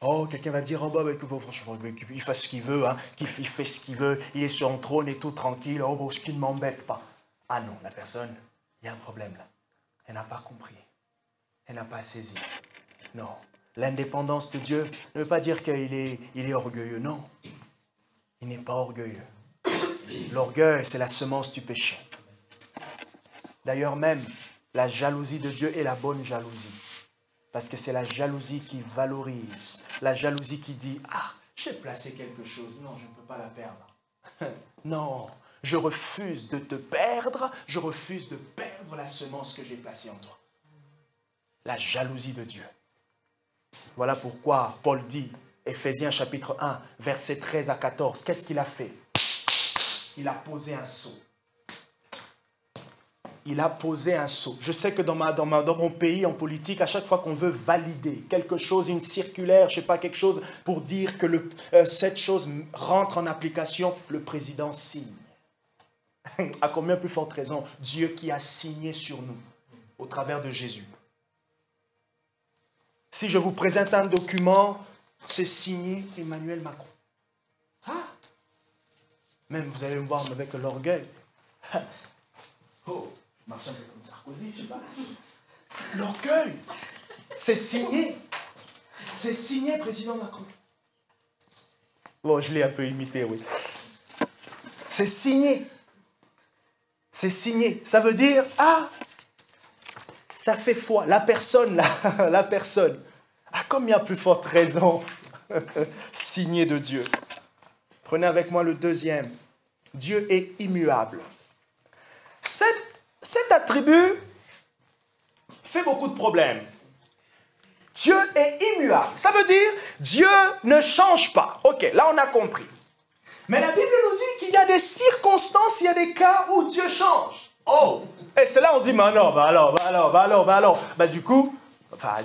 Oh, quelqu'un va me dire, franchement, il fait ce qu'il veut, il fait ce qu'il veut, il est sur un trône et tout tranquille, ce qui ne m'embête pas. Ah non, la personne, il y a un problème là. Elle n'a pas compris. Elle n'a pas saisi. Non, l'indépendance de Dieu ne veut pas dire qu'il est orgueilleux, non. Il n'est pas orgueilleux. L'orgueil, c'est la semence du péché. D'ailleurs même, la jalousie de Dieu est la bonne jalousie. Parce que c'est la jalousie qui valorise. La jalousie qui dit, j'ai placé quelque chose. Non, je ne peux pas la perdre. Non, je refuse de te perdre. Je refuse de perdre la semence que j'ai placée en toi. La jalousie de Dieu. Voilà pourquoi Paul dit, Éphésiens chapitre 1, versets 13 à 14, qu'est-ce qu'il a fait? Il a posé un sceau. Il a posé un sceau. Je sais que dans mon pays, en politique, à chaque fois qu'on veut valider quelque chose, une circulaire, je ne sais pas, quelque chose pour dire que cette chose rentre en application, le président signe. À combien plus forte raison, Dieu qui a signé sur nous, au travers de Jésus. Si je vous présente un document, c'est signé Emmanuel Macron. Même vous allez me voir avec l'orgueil. Marche un peu comme Sarkozy, je sais pas. L'orgueil, c'est signé. C'est signé, président Macron. Bon, je l'ai un peu imité, oui. C'est signé. C'est signé. Ça veut dire, ça fait foi. La personne, la personne. Combien plus forte raison. Signé de Dieu. Prenez avec moi le deuxième. Dieu est immuable. Cet attribut fait beaucoup de problèmes. Dieu est immuable. Ça veut dire, Dieu ne change pas. Ok, là on a compris. Mais la Bible nous dit qu'il y a des circonstances, il y a des cas où Dieu change. Et c'est là on se dit, mais non, alors. Du coup,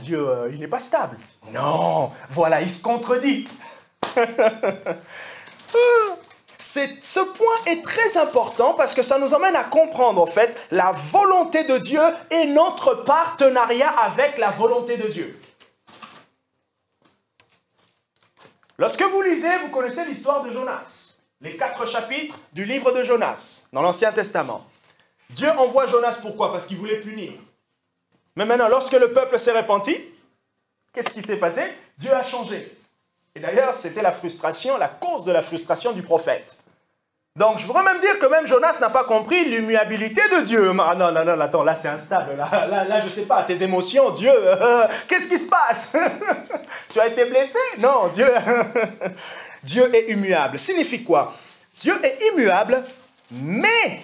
Dieu, il n'est pas stable. Non, voilà, il se contredit. Ce point est très important parce que ça nous emmène à comprendre en fait la volonté de Dieu et notre partenariat avec la volonté de Dieu. Lorsque vous lisez, vous connaissez l'histoire de Jonas, les 4 chapitres du livre de Jonas dans l'Ancien Testament. Dieu envoie Jonas pourquoi? Parce qu'il voulait punir. Mais maintenant, lorsque le peuple s'est repenti, qu'est-ce qui s'est passé? Dieu a changé. Et d'ailleurs, c'était la cause de la frustration du prophète. Donc, je voudrais même dire que même Jonas n'a pas compris l'immuabilité de Dieu. Non, attends, là c'est instable. Là, je ne sais pas, tes émotions, Dieu, qu'est-ce qui se passe? Tu as été blessé? Non, Dieu est immuable. Signifie quoi? Dieu est immuable, mais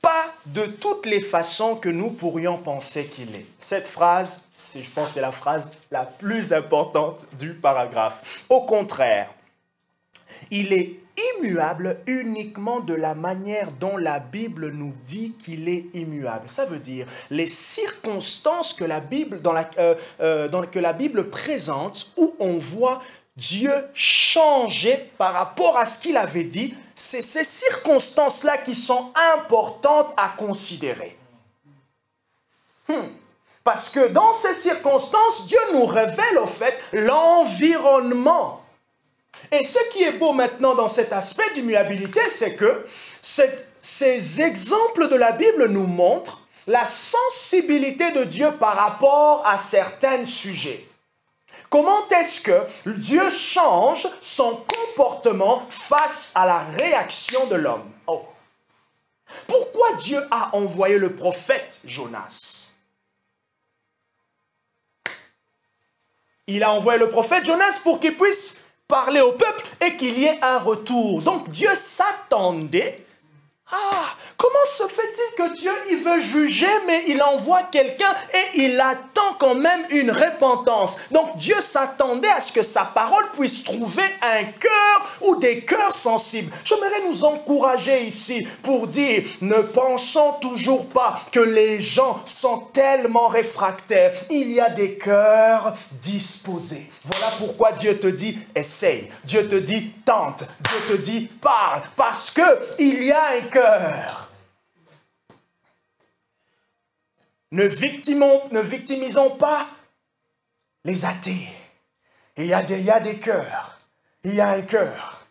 pas de toutes les façons que nous pourrions penser qu'il est. Cette phrase, je pense, c'est la phrase la plus importante du paragraphe. Au contraire, il est immuable uniquement de la manière dont la Bible nous dit qu'il est immuable. Ça veut dire les circonstances que la Bible, que la Bible présente, où on voit Dieu changer par rapport à ce qu'il avait dit, c'est ces circonstances-là qui sont importantes à considérer. Parce que dans ces circonstances, Dieu nous révèle au fait l'environnement. Et ce qui est beau maintenant dans cet aspect d'immuabilité, c'est que ces exemples de la Bible nous montrent la sensibilité de Dieu par rapport à certains sujets. Comment est-ce que Dieu change son comportement face à la réaction de l'homme? Oh. Pourquoi Dieu a envoyé le prophète Jonas? Il a envoyé le prophète Jonas pour qu'il puisse parler au peuple et qu'il y ait un retour. Donc Dieu s'attendait. Ah, comment se fait-il que Dieu, il veut juger, mais il envoie quelqu'un et il attend quand même une repentance? Donc Dieu s'attendait à ce que sa parole puisse trouver un cœur ou des cœurs sensibles. J'aimerais nous encourager ici pour dire, ne pensons toujours pas que les gens sont tellement réfractaires. Il y a des cœurs disposés. Voilà pourquoi Dieu te dit, essaye. Dieu te dit, tente. Dieu te dit, parle. Parce qu'il y a un cœur. Ne victimisons pas les athées. Il y a des cœurs. Il y a un cœur.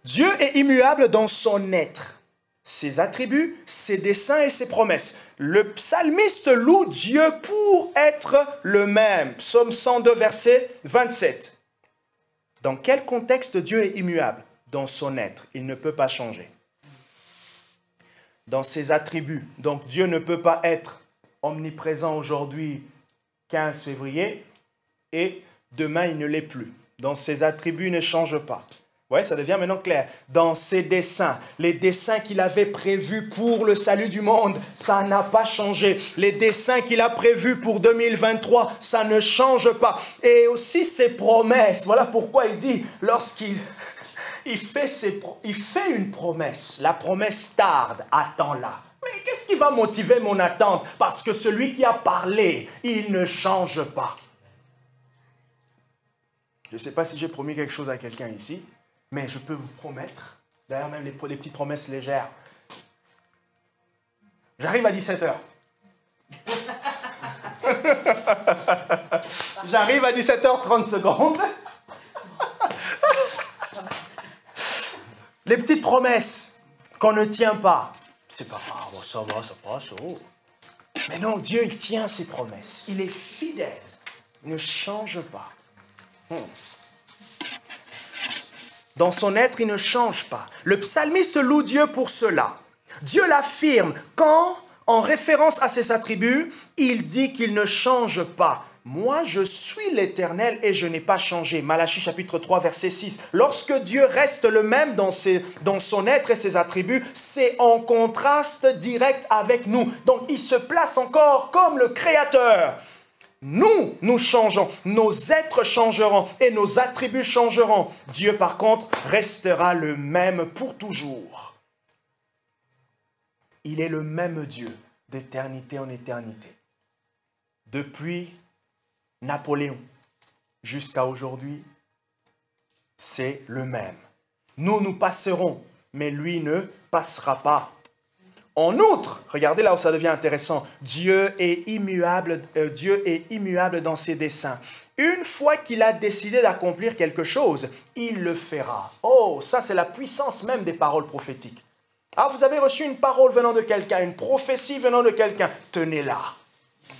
Dieu est immuable dans son être, ses attributs, ses desseins et ses promesses. Le psalmiste loue Dieu pour être le même. Psaume 102, verset 27. Dans quel contexte Dieu est immuable? Dans son être, il ne peut pas changer. Dans ses attributs, donc Dieu ne peut pas être omniprésent aujourd'hui, 15 février, et demain il ne l'est plus. Dans ses attributs, il ne change pas. Oui, ça devient maintenant clair. Dans ses desseins, les desseins qu'il avait prévus pour le salut du monde, ça n'a pas changé. Les desseins qu'il a prévus pour 2023, ça ne change pas. Et aussi ses promesses. Voilà pourquoi il dit, lorsqu'il fait une promesse, la promesse tarde, attends-la. Mais qu'est-ce qui va motiver mon attente? Parce que celui qui a parlé, il ne change pas. Je ne sais pas si j'ai promis quelque chose à quelqu'un ici, mais je peux vous promettre, d'ailleurs même les petites promesses légères, j'arrive à 17h. J'arrive à 17h30 secondes. Les petites promesses qu'on ne tient pas, c'est pas grave, oh, ça va, ça passe. Oh. Mais non, Dieu, il tient ses promesses. Il est fidèle. Il ne change pas. Dans son être, il ne change pas. Le psalmiste loue Dieu pour cela. Dieu l'affirme quand, en référence à ses attributs, il dit qu'il ne change pas. Moi, je suis l'Éternel et je n'ai pas changé. Malachie chapitre 3, verset 6. Lorsque Dieu reste le même dans son être et ses attributs, c'est en contraste direct avec nous. Donc, il se place encore comme le Créateur. Nous changeons, nos êtres changeront et nos attributs changeront. Dieu, par contre, restera le même pour toujours. Il est le même Dieu d'éternité en éternité. Depuis Napoléon jusqu'à aujourd'hui, c'est le même. Nous passerons, mais lui ne passera pas. En outre, regardez là où ça devient intéressant, Dieu est immuable dans ses desseins. Une fois qu'il a décidé d'accomplir quelque chose, il le fera. Oh, ça c'est la puissance même des paroles prophétiques. Ah, vous avez reçu une parole venant de quelqu'un, une prophétie venant de quelqu'un. Tenez-la,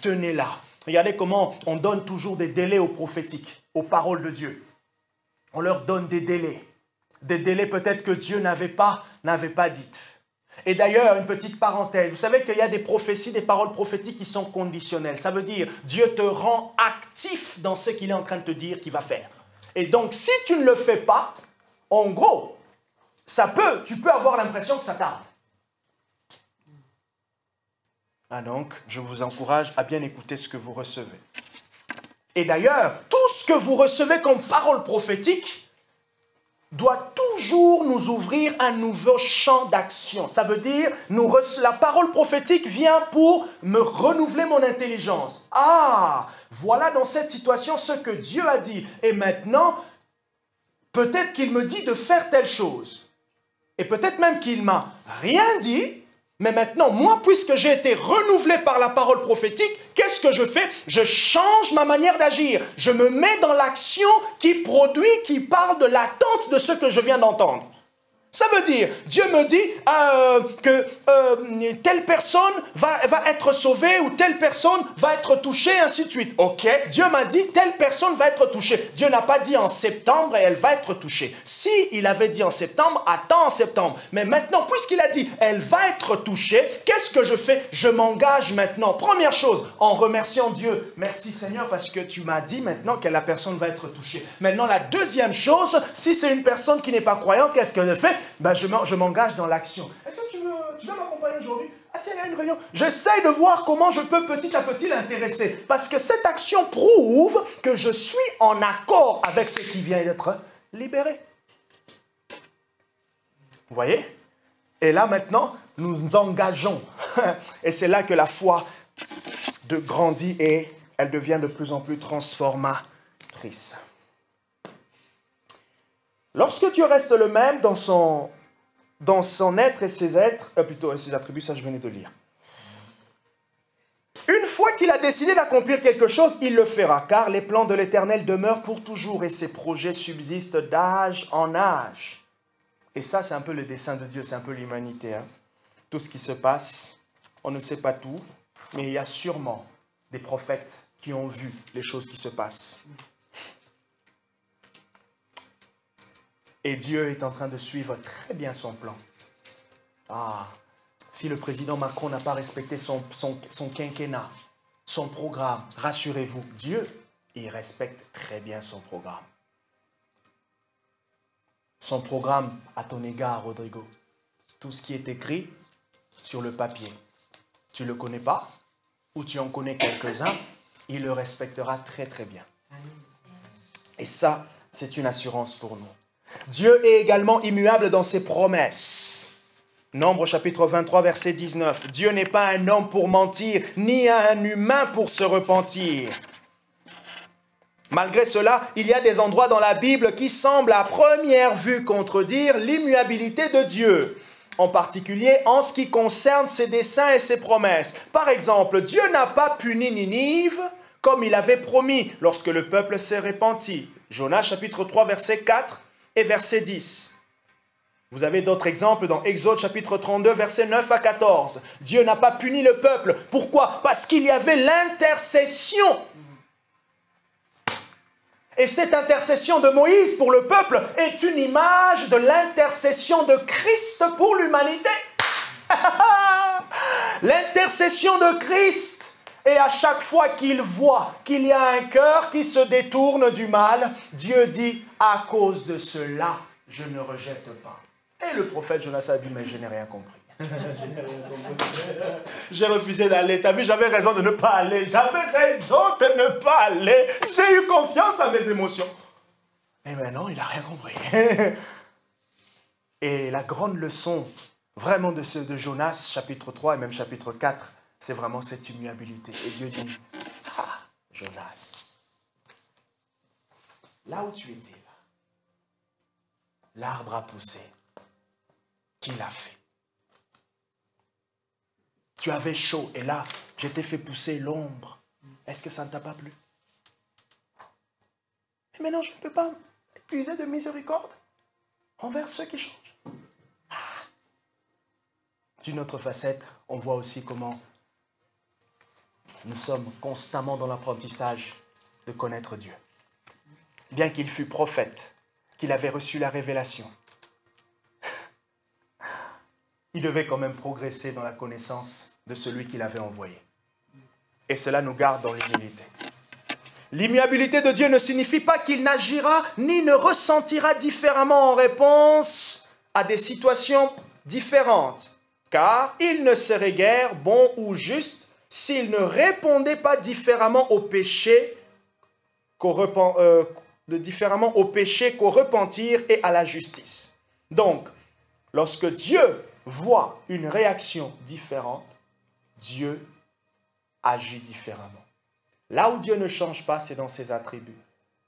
tenez-la. Regardez comment on donne toujours des délais aux prophétiques, aux paroles de Dieu. On leur donne des délais peut-être que Dieu n'avait pas dites. Et d'ailleurs, une petite parenthèse, vous savez qu'il y a des prophéties, des paroles prophétiques qui sont conditionnelles. Ça veut dire, Dieu te rend actif dans ce qu'il est en train de te dire qu'il va faire. Et donc, si tu ne le fais pas, en gros, tu peux avoir l'impression que ça tarde. Ah donc, je vous encourage à bien écouter ce que vous recevez. Et d'ailleurs, tout ce que vous recevez comme parole prophétique doit toujours nous ouvrir un nouveau champ d'action. Ça veut dire, la parole prophétique vient pour me renouveler mon intelligence. Ah, voilà dans cette situation ce que Dieu a dit. Et maintenant, peut-être qu'il me dit de faire telle chose. Et peut-être même qu'il m'a rien dit, Mais maintenant, moi, puisque j'ai été renouvelé par la parole prophétique, qu'est-ce que je fais? Je change ma manière d'agir. Je me mets dans l'action qui produit, qui parle de l'attente de ce que je viens d'entendre. Ça veut dire, Dieu me dit que telle personne va être sauvée ou telle personne va être touchée, ainsi de suite. Ok, Dieu m'a dit, telle personne va être touchée. Dieu n'a pas dit en septembre et elle va être touchée. Si il avait dit en septembre, attends en septembre. Mais maintenant, puisqu'il a dit, elle va être touchée, qu'est-ce que je fais? Je m'engage maintenant. Première chose, en remerciant Dieu. Merci Seigneur parce que tu m'as dit maintenant que la personne va être touchée. Maintenant, la deuxième chose, si c'est une personne qui n'est pas croyante, qu'est-ce que je fais? Ben, je m'engage dans l'action. Est-ce que tu veux m'accompagner aujourd'hui? Ah tiens, il y a une réunion. J'essaie de voir comment je peux petit à petit l'intéresser. Parce que cette action prouve que je suis en accord avec ce qui vient d'être libéré. Vous voyez? Et là maintenant, nous nous engageons. Et c'est là que la foi grandit et elle devient de plus en plus transformatrice. Lorsque Dieu reste le même dans son être et ses ses attributs, ça je venais de lire. Une fois qu'il a décidé d'accomplir quelque chose, il le fera, car les plans de l'Éternel demeurent pour toujours et ses projets subsistent d'âge en âge. Et ça, c'est un peu le dessein de Dieu, c'est un peu l'humanité. Hein. Tout ce qui se passe, on ne sait pas tout, mais il y a sûrement des prophètes qui ont vu les choses qui se passent. Et Dieu est en train de suivre très bien son plan. Ah, si le président Macron n'a pas respecté son quinquennat, son programme, rassurez-vous, Dieu, il respecte très bien son programme. Son programme à ton égard, Rodrigo. Tout ce qui est écrit sur le papier. Tu ne le connais pas ou tu en connais quelques-uns, il le respectera très très bien. Et ça, c'est une assurance pour nous. Dieu est également immuable dans ses promesses. Nombre chapitre 23, verset 19. Dieu n'est pas un homme pour mentir, ni un humain pour se repentir. Malgré cela, il y a des endroits dans la Bible qui semblent à première vue contredire l'immuabilité de Dieu. En particulier en ce qui concerne ses desseins et ses promesses. Par exemple, Dieu n'a pas puni Ninive comme il avait promis lorsque le peuple s'est repenti. Jonas chapitre 3, verset 4. Et verset 10. Vous avez d'autres exemples dans Exode chapitre 32, verset 9 à 14. Dieu n'a pas puni le peuple. Pourquoi? Parce qu'il y avait l'intercession. Et cette intercession de Moïse pour le peuple est une image de l'intercession de Christ pour l'humanité. L'intercession de Christ. Et à chaque fois qu'il voit qu'il y a un cœur qui se détourne du mal, Dieu dit, à cause de cela, je ne rejette pas. Et le prophète Jonas a dit, mais je n'ai rien compris. J'ai refusé d'aller. T'as vu, j'avais raison de ne pas aller. J'avais raison de ne pas aller. J'ai eu confiance à mes émotions. Et maintenant, il n'a rien compris. Et la grande leçon, vraiment de Jonas, chapitre 3 et même chapitre 4, c'est vraiment cette immuabilité. Et Dieu dit, ah, Jonas, là où tu étais, là, l'arbre a poussé. Qui l'a fait? Tu avais chaud et là, je t'ai fait pousser l'ombre. Est-ce que ça ne t'a pas plu? Et maintenant, je ne peux pas user de miséricorde envers ceux qui changent. Ah. D'une autre facette, on voit aussi comment nous sommes constamment dans l'apprentissage de connaître Dieu. Bien qu'il fût prophète, qu'il avait reçu la révélation, il devait quand même progresser dans la connaissance de celui qu'il avait envoyé. Et cela nous garde dans l'humilité. L'immuabilité de Dieu ne signifie pas qu'il n'agira ni ne ressentira différemment en réponse à des situations différentes, car il ne serait guère bon ou juste s'il ne répondait pas différemment au péché qu'au repentir et à la justice. Donc, lorsque Dieu voit une réaction différente, Dieu agit différemment. Là où Dieu ne change pas, c'est dans ses attributs,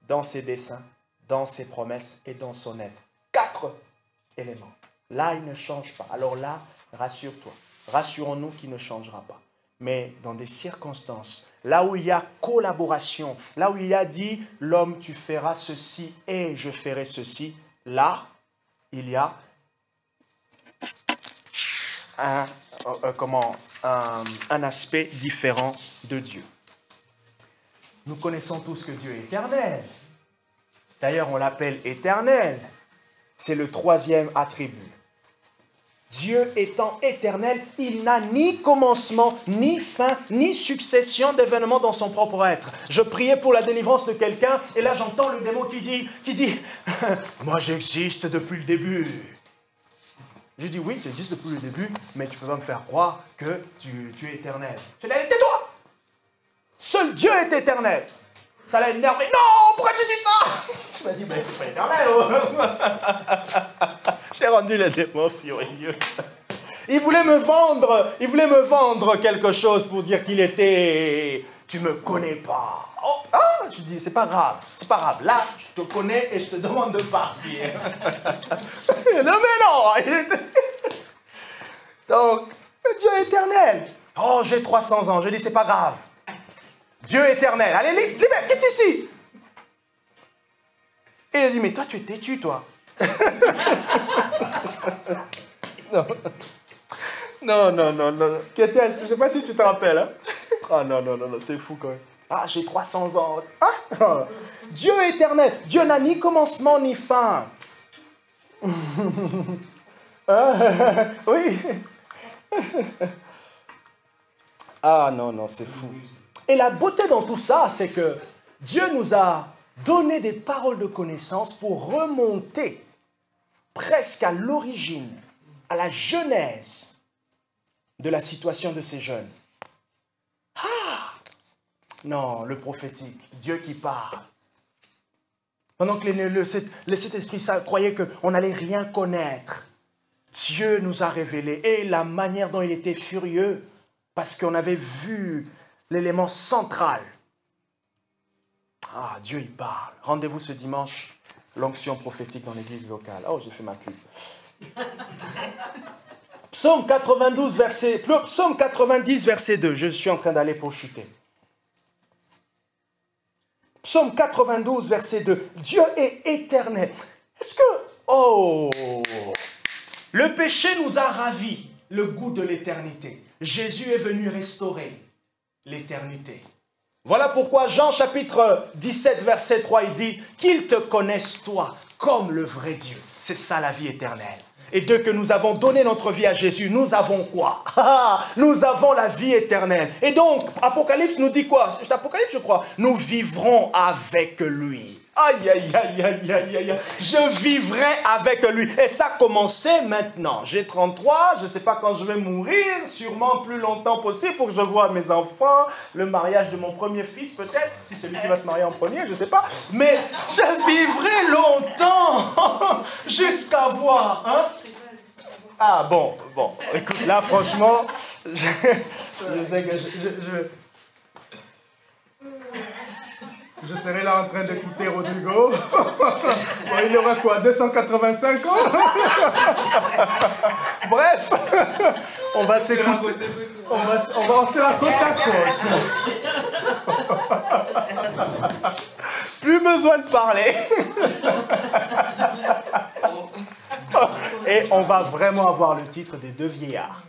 dans ses desseins, dans ses promesses et dans son être. 4 éléments. Là, il ne change pas. Alors là, rassure-toi. rassurons-nous qu'il ne changera pas. Mais dans des circonstances, là où il y a collaboration, là où il y a dit, l'homme, tu feras ceci et je ferai ceci, là, il y a un aspect différent de Dieu. Nous connaissons tous que Dieu est éternel. D'ailleurs, on l'appelle éternel. C'est le troisième attribut. Dieu étant éternel, il n'a ni commencement, ni fin, ni succession d'événements dans son propre être. Je priais pour la délivrance de quelqu'un, et là j'entends le démon qui dit « Moi j'existe depuis le début ». Je dis « Oui, tu existes depuis le début, mais tu ne peux pas me faire croire que tu es éternel. » Je dis « Tais-toi! Seul Dieu est éternel !» Ça l'a énervé. « Non, pourquoi tu dis ça ?» Je lui ai dit « Mais c'est pas éternel !» J'ai rendu le démon furieux. Il voulait me vendre quelque chose pour dire qu'il était... Tu me connais pas. Oh, ah, je dis, c'est pas grave. Là, je te connais et je te demande de partir. Non, mais non. Donc, Dieu est éternel. Oh, j'ai 300 ans. Je dis, c'est pas grave. Dieu est éternel. Allez, libère, quitte ici. Et il dit, mais toi, tu es têtu, toi. Non. Kétia, je ne sais pas si tu te rappelles. Hein? Oh non, c'est fou quand même. Ah, j'ai 300 ans. Ah, Dieu est éternel. Dieu n'a ni commencement ni fin. Oui. Ah non, c'est fou. Et la beauté dans tout ça, c'est que Dieu nous a donné des paroles de connaissance pour remonter presque à l'origine, à la genèse de la situation de ces jeunes. Ah! Non, le prophétique, Dieu qui parle. Pendant que le Saint-Esprit croyait qu'on n'allait rien connaître, Dieu nous a révélé. Et la manière dont il était furieux, parce qu'on avait vu l'élément central. Ah, Dieu, il parle. Rendez-vous ce dimanche, l'onction prophétique dans l'église locale. Oh, j'ai fait ma pub. Psaume 90, verset 2. Je suis en train d'aller pour chuter. Psaume 92, verset 2. Dieu est éternel. Est-ce que... Oh! Le péché nous a ravis le goût de l'éternité. Jésus est venu restaurer l'éternité. Voilà pourquoi Jean chapitre 17, verset 3, il dit « Qu'ils te connaissent toi comme le vrai Dieu. » C'est ça la vie éternelle. Et dès que nous avons donné notre vie à Jésus, nous avons quoi? Nous avons la vie éternelle. Et donc, Apocalypse nous dit quoi? C'est Apocalypse, je crois. Nous vivrons avec lui. Aïe, aïe, aïe, aïe, aïe, aïe. Je vivrai avec lui. Et ça a commencé maintenant. J'ai 33, je ne sais pas quand je vais mourir, sûrement plus longtemps possible pour que je voie mes enfants, le mariage de mon premier fils peut-être, si c'est lui qui va se marier en premier, je ne sais pas. Mais je vivrai longtemps jusqu'à voir. Hein? Ah bon, écoute, là franchement, je sais que je serai là en train d'écouter Rodrigo. Bon, il aura quoi, 285 ans? Bref, on va s'écouter. On va se la côte à côte. Plus besoin de parler. Et on va vraiment avoir le titre des deux vieillards.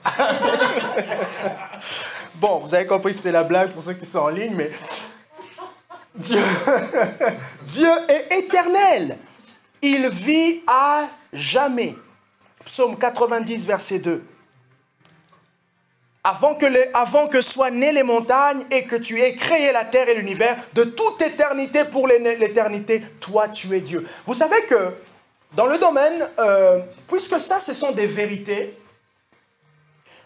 Bon, vous avez compris, c'était la blague pour ceux qui sont en ligne, mais... Dieu est éternel. Il vit à jamais. Psaume 90, verset 2. Avant que soient nées les montagnes et que tu aies créé la terre et l'univers, de toute éternité pour l'éternité, toi tu es Dieu. Vous savez que dans le domaine, puisque ça, ce sont des vérités,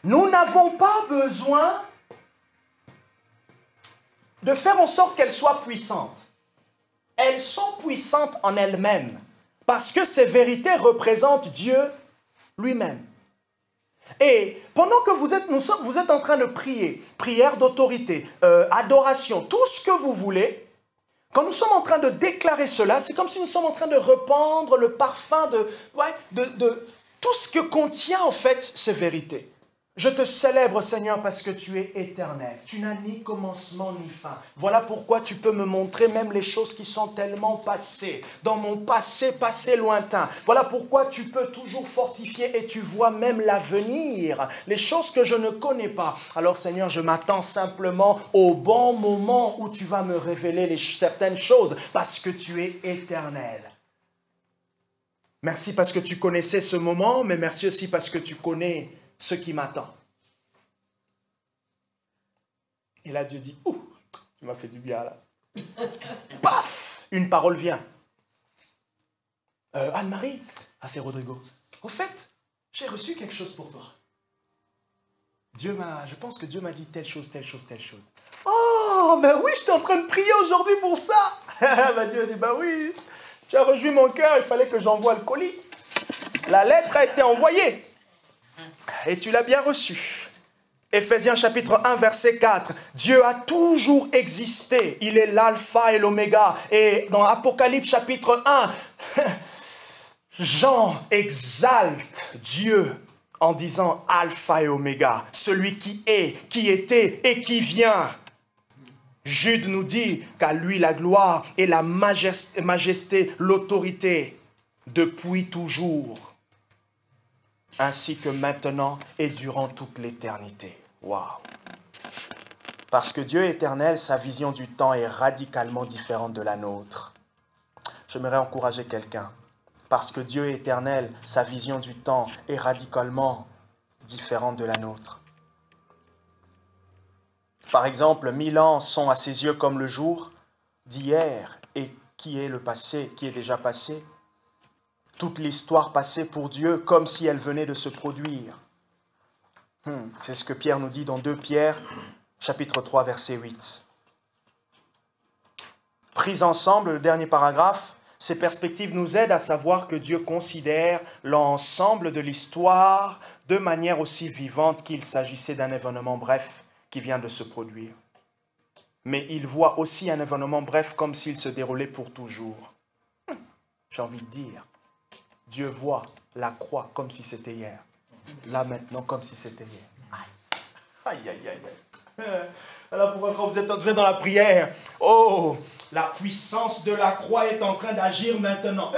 nous n'avons pas besoin de faire en sorte qu'elles soient puissantes. Elles sont puissantes en elles-mêmes, parce que ces vérités représentent Dieu lui-même. Et pendant que vous êtes en train de prier, prière d'autorité, adoration, tout ce que vous voulez, quand nous sommes en train de déclarer cela, c'est comme si nous sommes en train de répandre le parfum de tout ce que contient en fait ces vérités. Je te célèbre, Seigneur, parce que tu es éternel. Tu n'as ni commencement ni fin. Voilà pourquoi tu peux me montrer même les choses qui sont tellement passées, dans mon passé lointain. Voilà pourquoi tu peux toujours fortifier et tu vois même l'avenir, les choses que je ne connais pas. Alors, Seigneur, je m'attends simplement au bon moment où tu vas me révéler certaines choses, parce que tu es éternel. Merci parce que tu connaissais ce moment, mais merci aussi parce que tu connais ce qui m'attend. Et là, Dieu dit, ouh, tu m'as fait du bien là. Paf, une parole vient. Anne-Marie, c'est Rodrigo. Au fait, j'ai reçu quelque chose pour toi. Je pense que Dieu m'a dit telle chose, telle chose, telle chose. Oh, ben oui, j'étais en train de prier aujourd'hui pour ça. Dieu a dit, ben oui, tu as rejoint mon cœur, il fallait que j'envoie le colis. La lettre a été envoyée. Et tu l'as bien reçu. Éphésiens chapitre 1, verset 4. Dieu a toujours existé. Il est l'alpha et l'oméga. Et dans Apocalypse chapitre 1, Jean exalte Dieu en disant alpha et oméga. Celui qui est, qui était et qui vient. Jude nous dit qu'à lui la gloire et la majesté, l'autorité depuis toujours, ainsi que maintenant et durant toute l'éternité. Waouh! Parce que Dieu est éternel, sa vision du temps est radicalement différente de la nôtre. J'aimerais encourager quelqu'un. Parce que Dieu est éternel, sa vision du temps est radicalement différente de la nôtre. Par exemple, 1000 ans sont à ses yeux comme le jour d'hier. Et qui est le passé, qui est déjà passé? Toute l'histoire passée pour Dieu comme si elle venait de se produire. C'est ce que Pierre nous dit dans 2 Pierre, chapitre 3, verset 8. Pris ensemble, le dernier paragraphe, ces perspectives nous aident à savoir que Dieu considère l'ensemble de l'histoire de manière aussi vivante qu'il s'agissait d'un événement bref qui vient de se produire. Mais il voit aussi un événement bref comme s'il se déroulait pour toujours. J'ai envie de dire, Dieu voit la croix comme si c'était hier. Là maintenant comme si c'était hier. Aïe, aïe, aïe, aïe. Alors pourquoi quand vous êtes entré dans la prière, oh, la puissance de la croix est en train d'agir maintenant.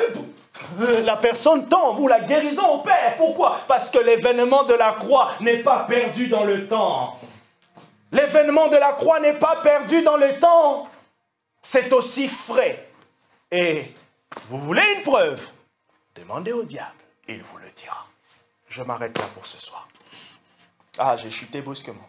La personne tombe ou la guérison opère. Pourquoi? Parce que l'événement de la croix n'est pas perdu dans le temps. L'événement de la croix n'est pas perdu dans le temps. C'est aussi frais. Et vous voulez une preuve? Demandez au diable, il vous le dira. Je m'arrête là pour ce soir. J'ai chuté brusquement.